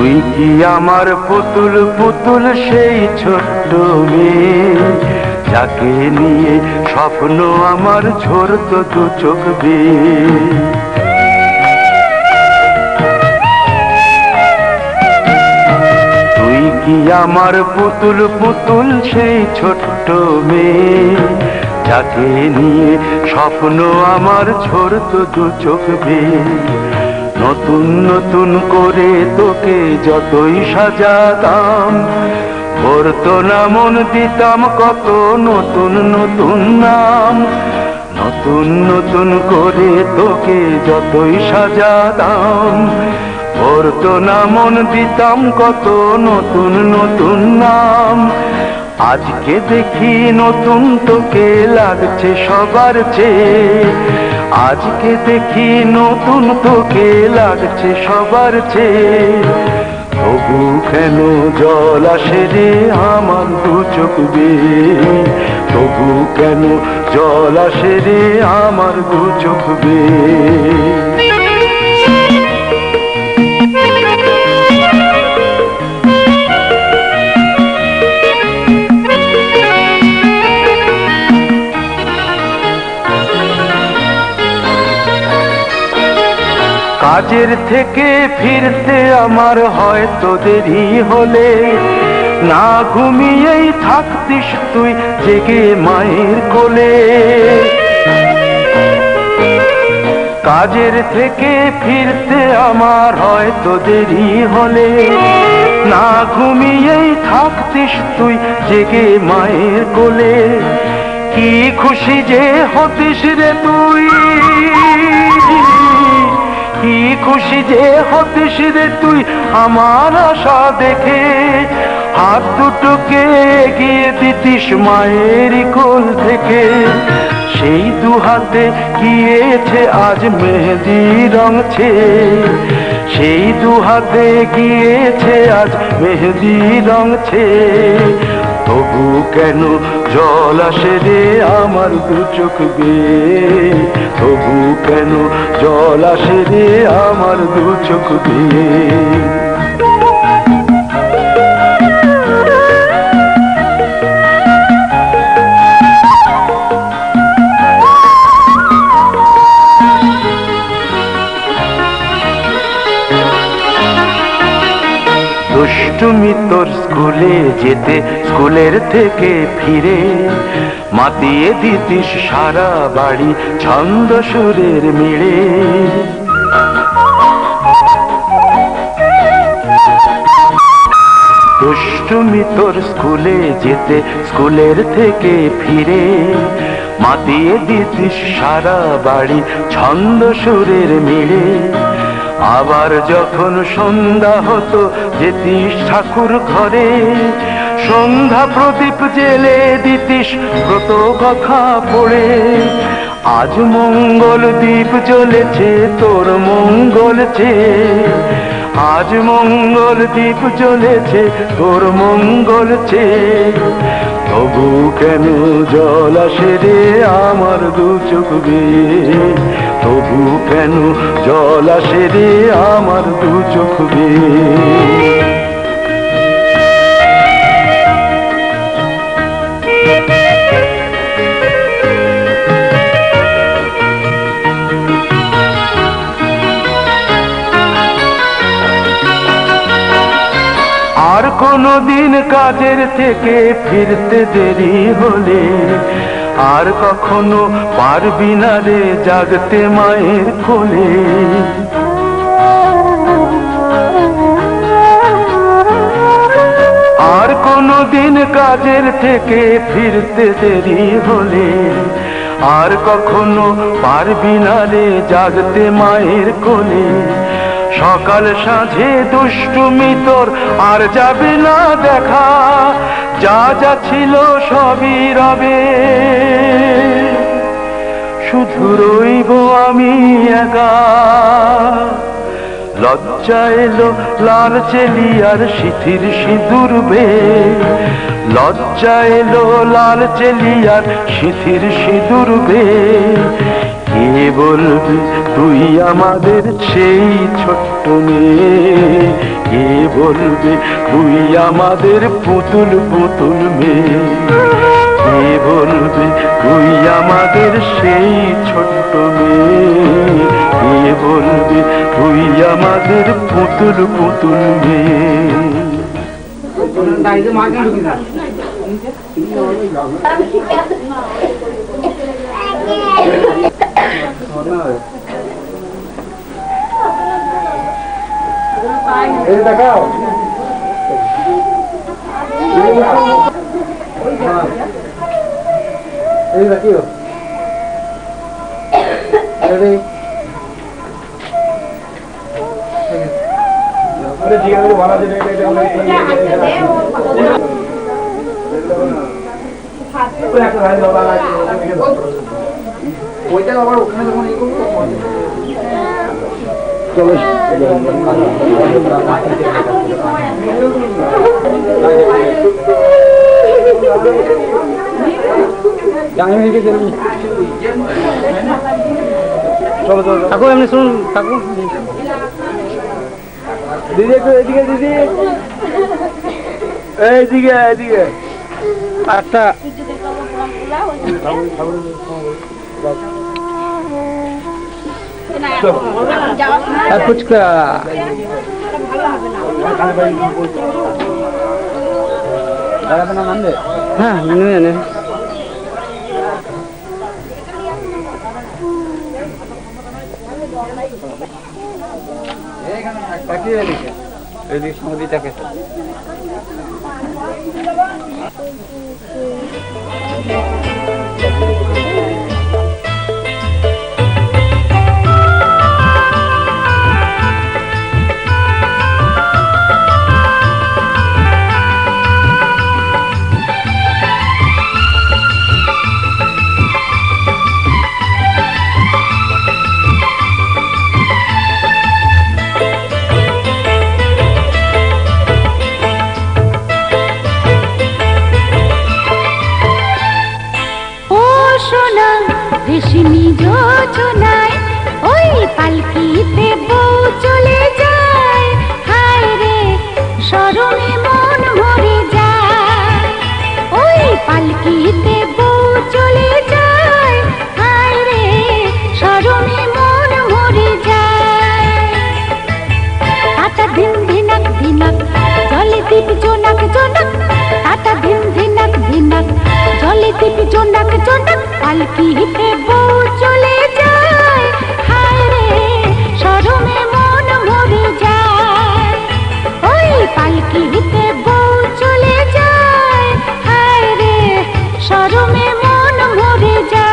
তুই কি আমার পুতুল পুতুল সেই ছোট্ট মেয়ে, যাকে নিয়ে স্বপ্ন আমার ঝরতো দু চোখ বেয়ে। তুই কি আমার পুতুল পুতুল সেই ছোট্ট মেয়ে, যাকে নিয়ে স্বপ্ন আমার ঝরতো দু চোখ বেয়ে। নতুন নতুন করে তোকে যতই সাজাতাম, ভরতো না মন দিতাম কত নতুন নতুন নাম। নতুন নতুন করে তোকে যতই সাজাতাম, ভরতো না মন দিতাম কত নতুন নতুন নাম। আজকে দেখি নতুন তোকে লাগছে সবার চেয়ে, আজকে দেখি নতুন তোকে লাগছে সবার চেয়ে। তবু কেন জল আসে রে আমার দু চোখ বেয়ে, তবু কেন জল আসে রে আমার দু চোখ বেয়ে। কাজের থেকে ফিরতে আমার হয়তো দেরি হলে, না ঘুমিয়েই থাকতিস তুই জেগে মায়ের কোলে। কাজের থেকে ফিরতে আমার হয়তো দেরি হলে, না ঘুমিয়েই থাকতিস তুই জেগে মায়ের কোলে। কি খুশি যে হতিস রে তুই, কি খুশি যে হতিস রে তুই আমার আশা দেখে। হাত দুটোকে এগিয়ে দিতিস মায়ের কোল থেকে, সেই দু হাতে গিয়েছে আজ মেহেদি রং ছেয়ে। সেই দু হাতে গিয়েছে আজ মেহেদি রং ছেয়ে। তবু কেন জল আসে রে আমার দু চোখ বেয়ে, তবু কেন জল আসে রে আমার দু চোখ বেয়ে। দুষ্টুমি তোর স্কুলে যেতে, স্কুলের থেকে ফিরে মাতিয়ে দিতিস সারা বাড়ি ছন্দ সুরের মিড়ে। দুষ্টুমি তোর স্কুলে যেতে, স্কুলের থেকে ফিরে মাতিয়ে দিতিস সারা বাড়ি ছন্দ সুরের মিড়ে। আবার যখন সন্ধ্যা হতো যেতিস ঠাকুর ঘরে, সন্ধ্যা প্রদীপ জেলে দিতিস ব্রত কথা পড়ে। আজ মঙ্গল দ্বীপ জ্বলেছে তোর মঙ্গল চেয়ে, আজ মঙ্গল দ্বীপ জ্বলেছে তোর মঙ্গল চেয়ে। তবু কেন জল আসে রে আমার দু চোখ বেয়ে, তবু কেন জল আসে রে আমার দু চোখ বেয়ে। আর কোনদিন কাজের থেকে ফিরতে দেরি হলে, আর কখনো পারবি না রে জাগতে মায়ের কোলে। আর কোনদিন কাজের থেকে ফিরতে দেরি হলে, আর কখনো পারবি না রে জাগতে মায়ের কোলে। সকাল সাঁঝে দুষ্টুমি তোর আর যাবে না দেখা, যা যা ছিল সবই রবে। শুধু রইব আমি একা, লজ্জা এলো লাল চেলিয়ার সিথির সিঁদুর বেয়ে। লজ্জা এলো লাল চেলিয়ার সিথির সিঁদুর বেয়ে। কে বলবে তুই আমাদের সেই ছোট্ট মেয়ে? কে বলবে তুই আমাদের পুতুল পুতুল মেয়ে? কে বলবে তুই আমাদের সেই ছোট্ট মেয়ে? কে বলবে তুই আমাদের পুতুল পুতুল মেয়ে? দেখাও এই দেখিও ওইটা আবার ওখানে যখন এই করবো চলো চলো চলো কাকু এমনি শুনুন কাকু দিদি একটু এদিকে দিদি এইদিকে এইদিকে আচ্ছা ফুচকা হ্যাঁ নিয়ে নেন এদিকে সঙ্গীটাকে রেশমি যোজনায় ওই পালকিতে বউ চলে যায়, হায় রে শরমে মন মরে যায়। ওই পালকিতে বউ চলে যায়, হায় রে শরমে মন মরে যায়। তাতা ধিন ধিনাক ধিনাক জলে দীপ জোনাক জোনাক, তাতা ধিন ধিনাক ধিনাক জলে দীপ জোনাক জোনাক। পালকিতে বউ চলে যায়, হায় রে শরমে মন মরে যায়। ওই পালকিতে বউ চলে যায়, হায় রে শরমে মন মরে যায়।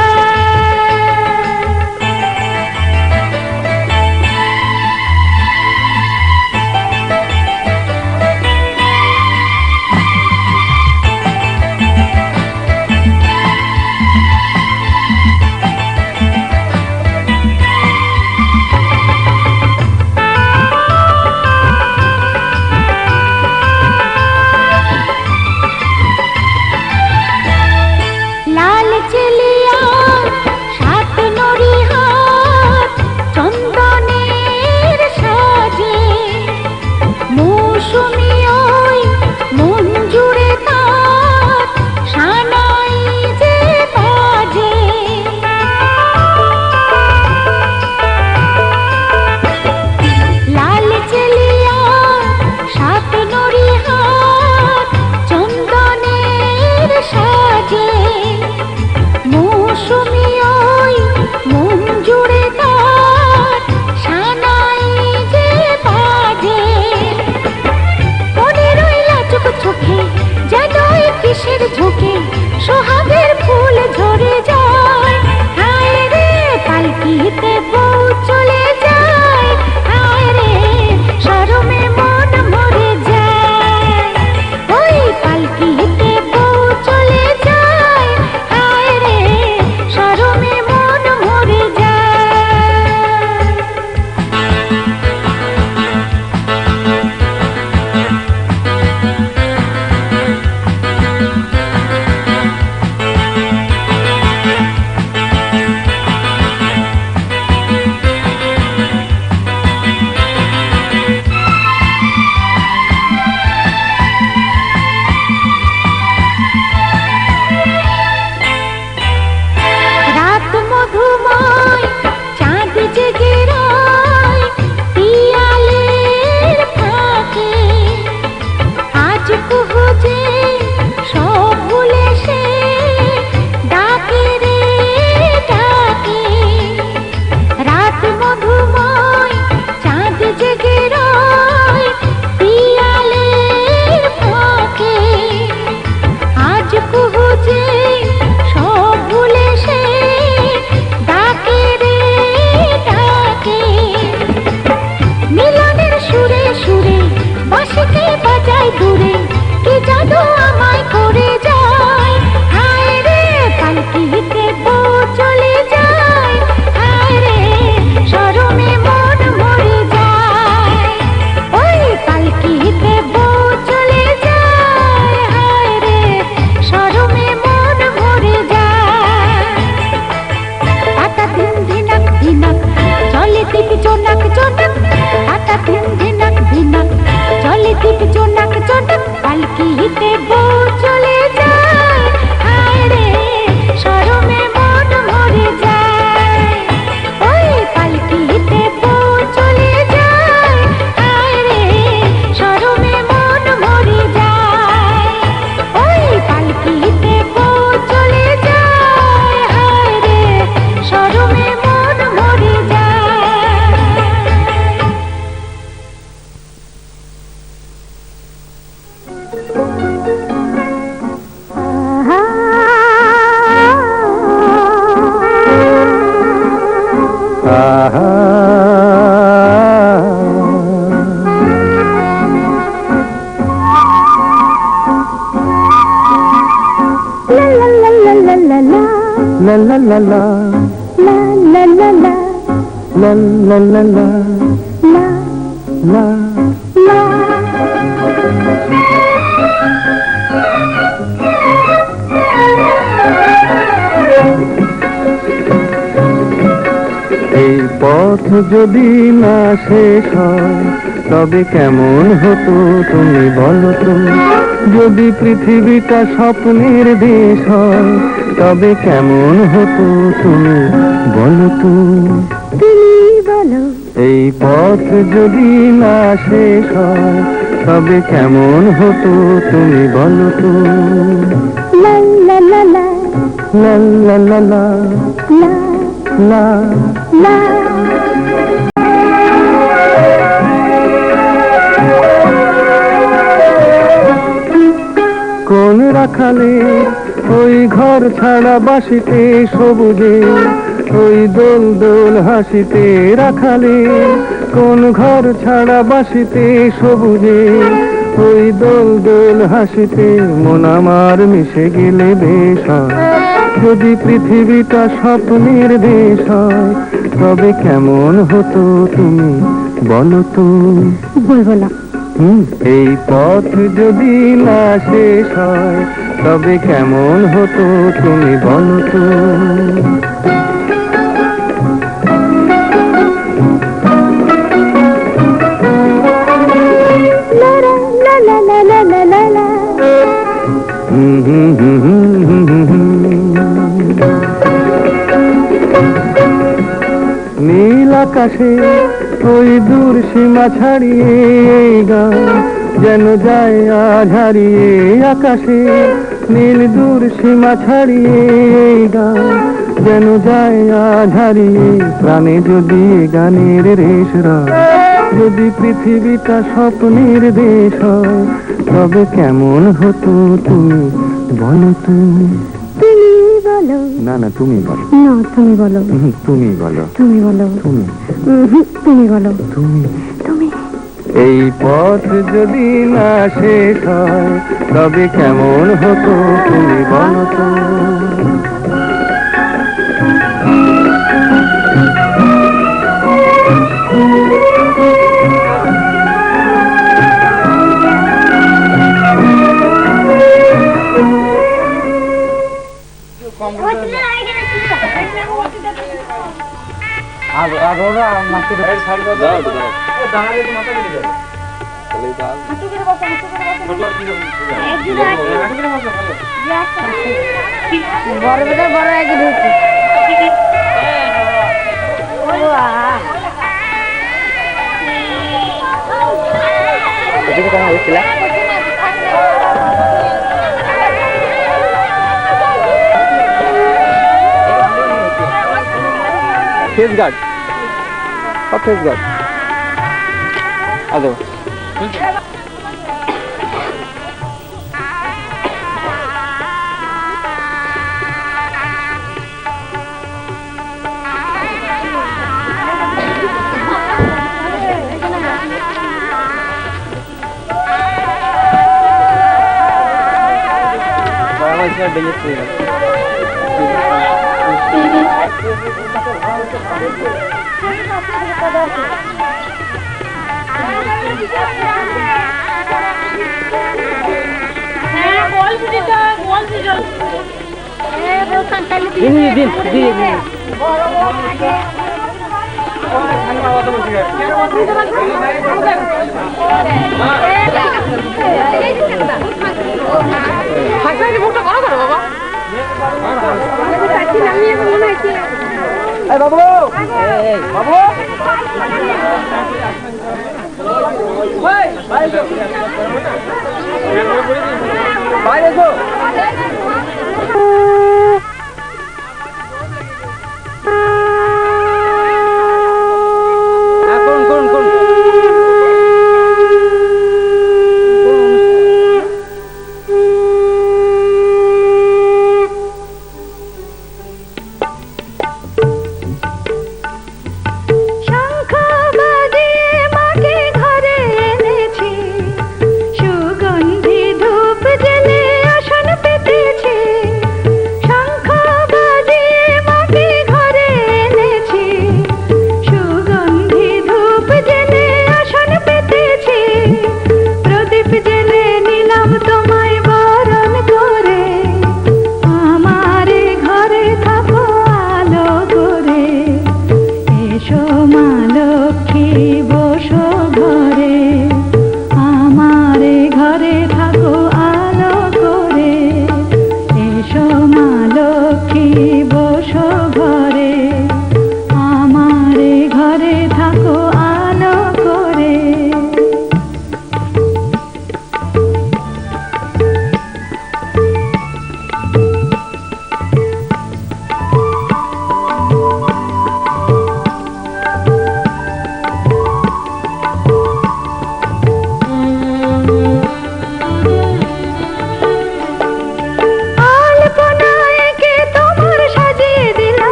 লা লা লা লা লা লা লা লা লা লা লা লা লা লা এই পথ যদি না শেষ হয় তবে কেমন হতো তুমি বলো তো? যদি পৃথিবীটা স্বপ্নের দেশ হয় তবে কেমন হতো তুমি বলো তো? তুমি বলো এই পথ যদি না শেষ হয় তবে কেমন হতো তুমি বলো তো? লা লা লা লা লা লা লা লা লা লা লা কোন রাখালে ওই ঘর ছাড়া বাসিতে সবুজে ওই দোল দোল হাসিতে রাখালে কোন ঘর ছাড়া বাসিতে সবুজে ওই দোল দোল হাসিতে মন আমার মিশে গেলে বেশ হয়। যদি পৃথিবীটা স্বপ্নের দেশ হয় তবে কেমন হতো তুমি বলো তো? বলবো না এই পথ যদি না শেষ হয় তবে কেমন হতো তুমি বলো তো? লা লা লা লা লা লা লা লা নীল আকাশে ওই দূর সীমা ছাড়িয়ে এই গান যেন যায় আজ হারিয়ে আকাশে নীল দূর সীমা ছাড়িয়ে এই গান যেন যায় আজ হারিয়ে প্রাণে যদি গানের রেশ রায় যদি পৃথিবীটা স্বপ্নের দেশ হয় তবে কেমন হতো তুমি বলো তো? তুমি বলো না না তুমি বলো না তুমি বলো তুমি বলো তুমি বলো তুমি তুমি বলো তুমি তুমি এই পথ যদি না শেষ হয় তবে কেমন হতো তুমি বলো তো? আর ওরা নাচতে বড় বেটা বড় আগে ঢুকছে কেমন হয়েছিল? ফেস গার্ড সব ফেস গার্ড আদৌ শঙ্খ বাজিয়ে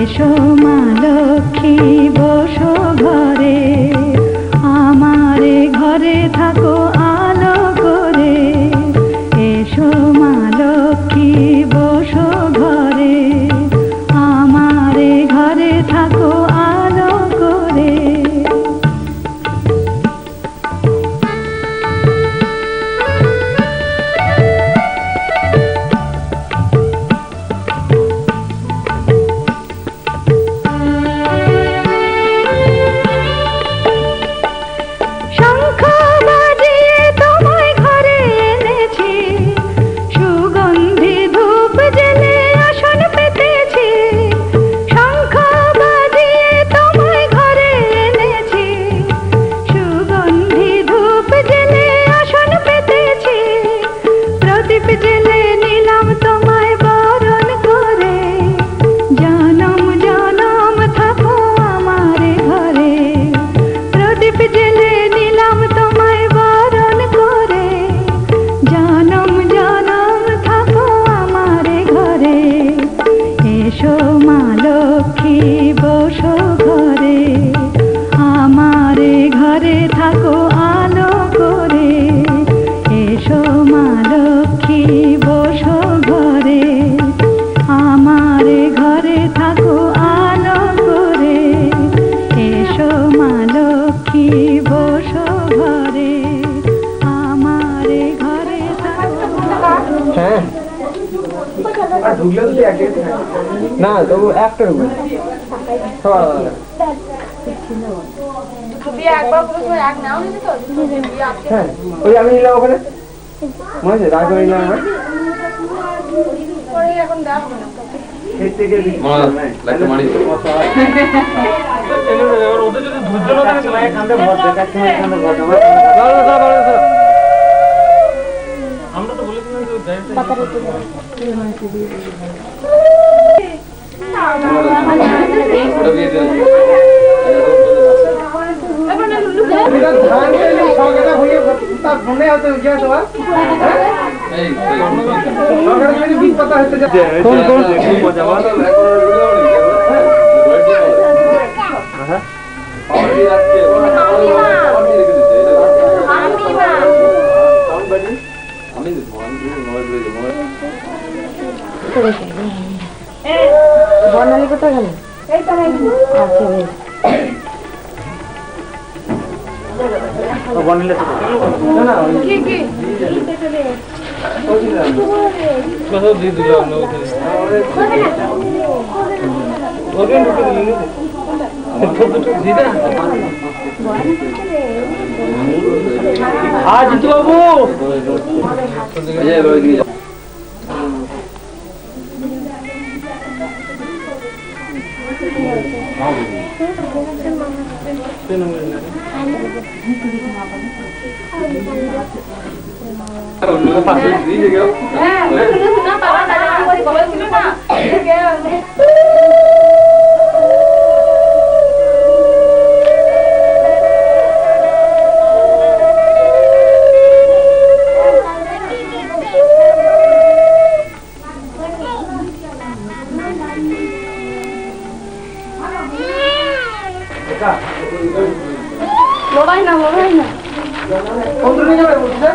এসো মা লক্ষ্মী বসো ঘরে, আমারে ঘরে থাকো আলো করে। এসো মা লক্ষ্মী বসো ঘরে, আমারে ঘরে থাকো আলো করে। শঙ্খ বাজিয়ে তোমায় ঘরে এনেছি, সুগন্ধি ধূপ জেলে আসন পেতেছি। শঙ্খ বাজিয়ে তোমায় ঘরে এনেছি, সুগন্ধি ধূপ জেলে আসন পেতেছি। প্রদীপ জেলে নিলাম তোমায় বরণ করে, জনম জনম থাকো আমারে ঘরে। প্রদীপ জেলে নিলাম তোমায় বরণ করে, জনম জনম থাকো আমারে ঘরে। এসো মা লক্ষ্মী বসো ঘরে, আমারে ঘরে থাকো আলো করে। এসো মা লক্ষ্মী বসো ঘরে, আমারে ঘরে থাকো আলো করে। এসো মা লক্ষ্মী বসো ঘরে, আমারে ঘরে থাকো। হ্যাঁ আর ঢুকলে তো একে না তবু একটা রুমে সবার আলাদা। হ্যাঁ ওই আমি নিলাম ওখানে, মনে আছে রাগ করে নিলাম আমার এর থেকে লাইটটা মারি ওদের যদি ধৈর্য না থাকে এখানে ভর দেখাচ্ছি এখানে ভর আমরা তো বলেছিলাম যে ওটা দিয়ে দেন ধান সকালে হয়ে তার ফোনে হয়তো গিয়ে সবার এই সকালে যদি বীজ পাতা হতে যায় কোন কোন মজা বর্ণালী কোথায় গেল? আচ্ছা বেশ। বনিলে না না কি কি কথা দিয়ে দিল আমরা ওখানে ওখানে ঢুকে দিল দিদা আজ জিতু বাবু লড়াই না লড়াই না কোন দিকে যাবে বলছে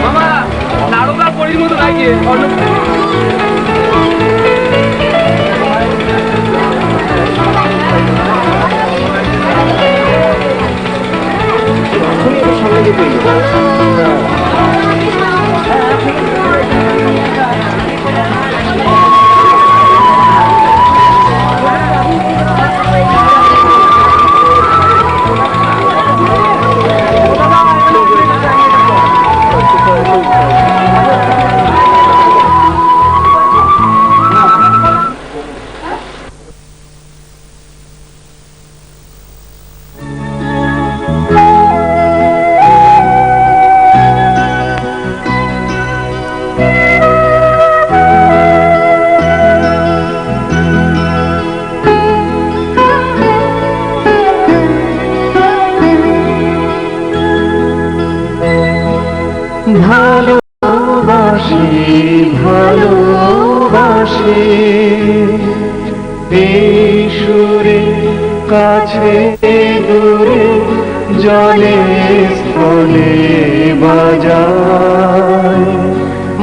মামা নাড়ুদা পরির মতো লাগিয়ে ভালোবাসি ভালোবাসি এই সুরে কাছে দূরে জলে স্থলে বাজায়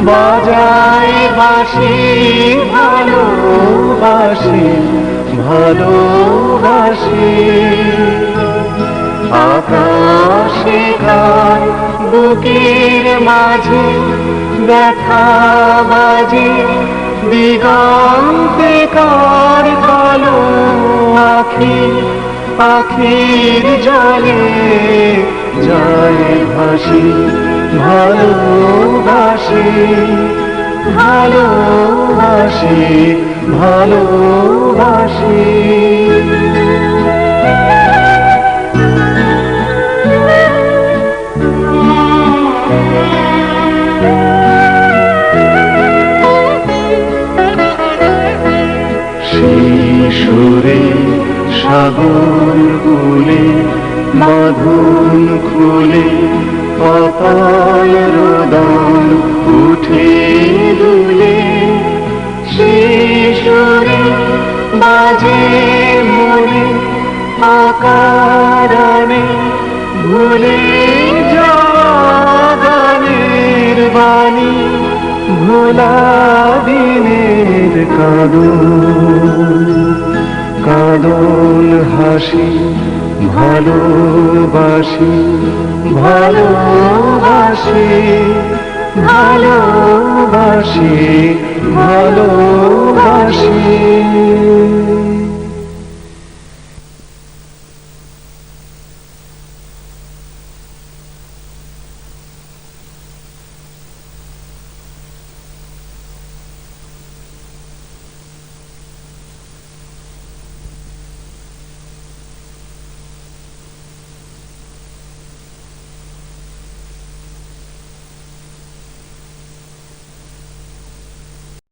বাজায় বাঁশি ভালোবাসি ভালোবাসি আকাশে গায় বুকের মাঝে ব্যথা বাজে দিগন্তে কার কালো আখি পাখির জলে যায় ভাসি ভালোবাসি ভালোবাসি ভালোবাসি সুরে সাগর গুলে বাঁধন খুলে অতল রোদন উঠে দুলে শিশুরে বাজে মনে আকারণে ভুলে গানের বাণী ভোলা দিনের কাঁদন কাঁদন হাসি ভালোবাসি ভালোবাসি ভালোবাসি ভালোবাসি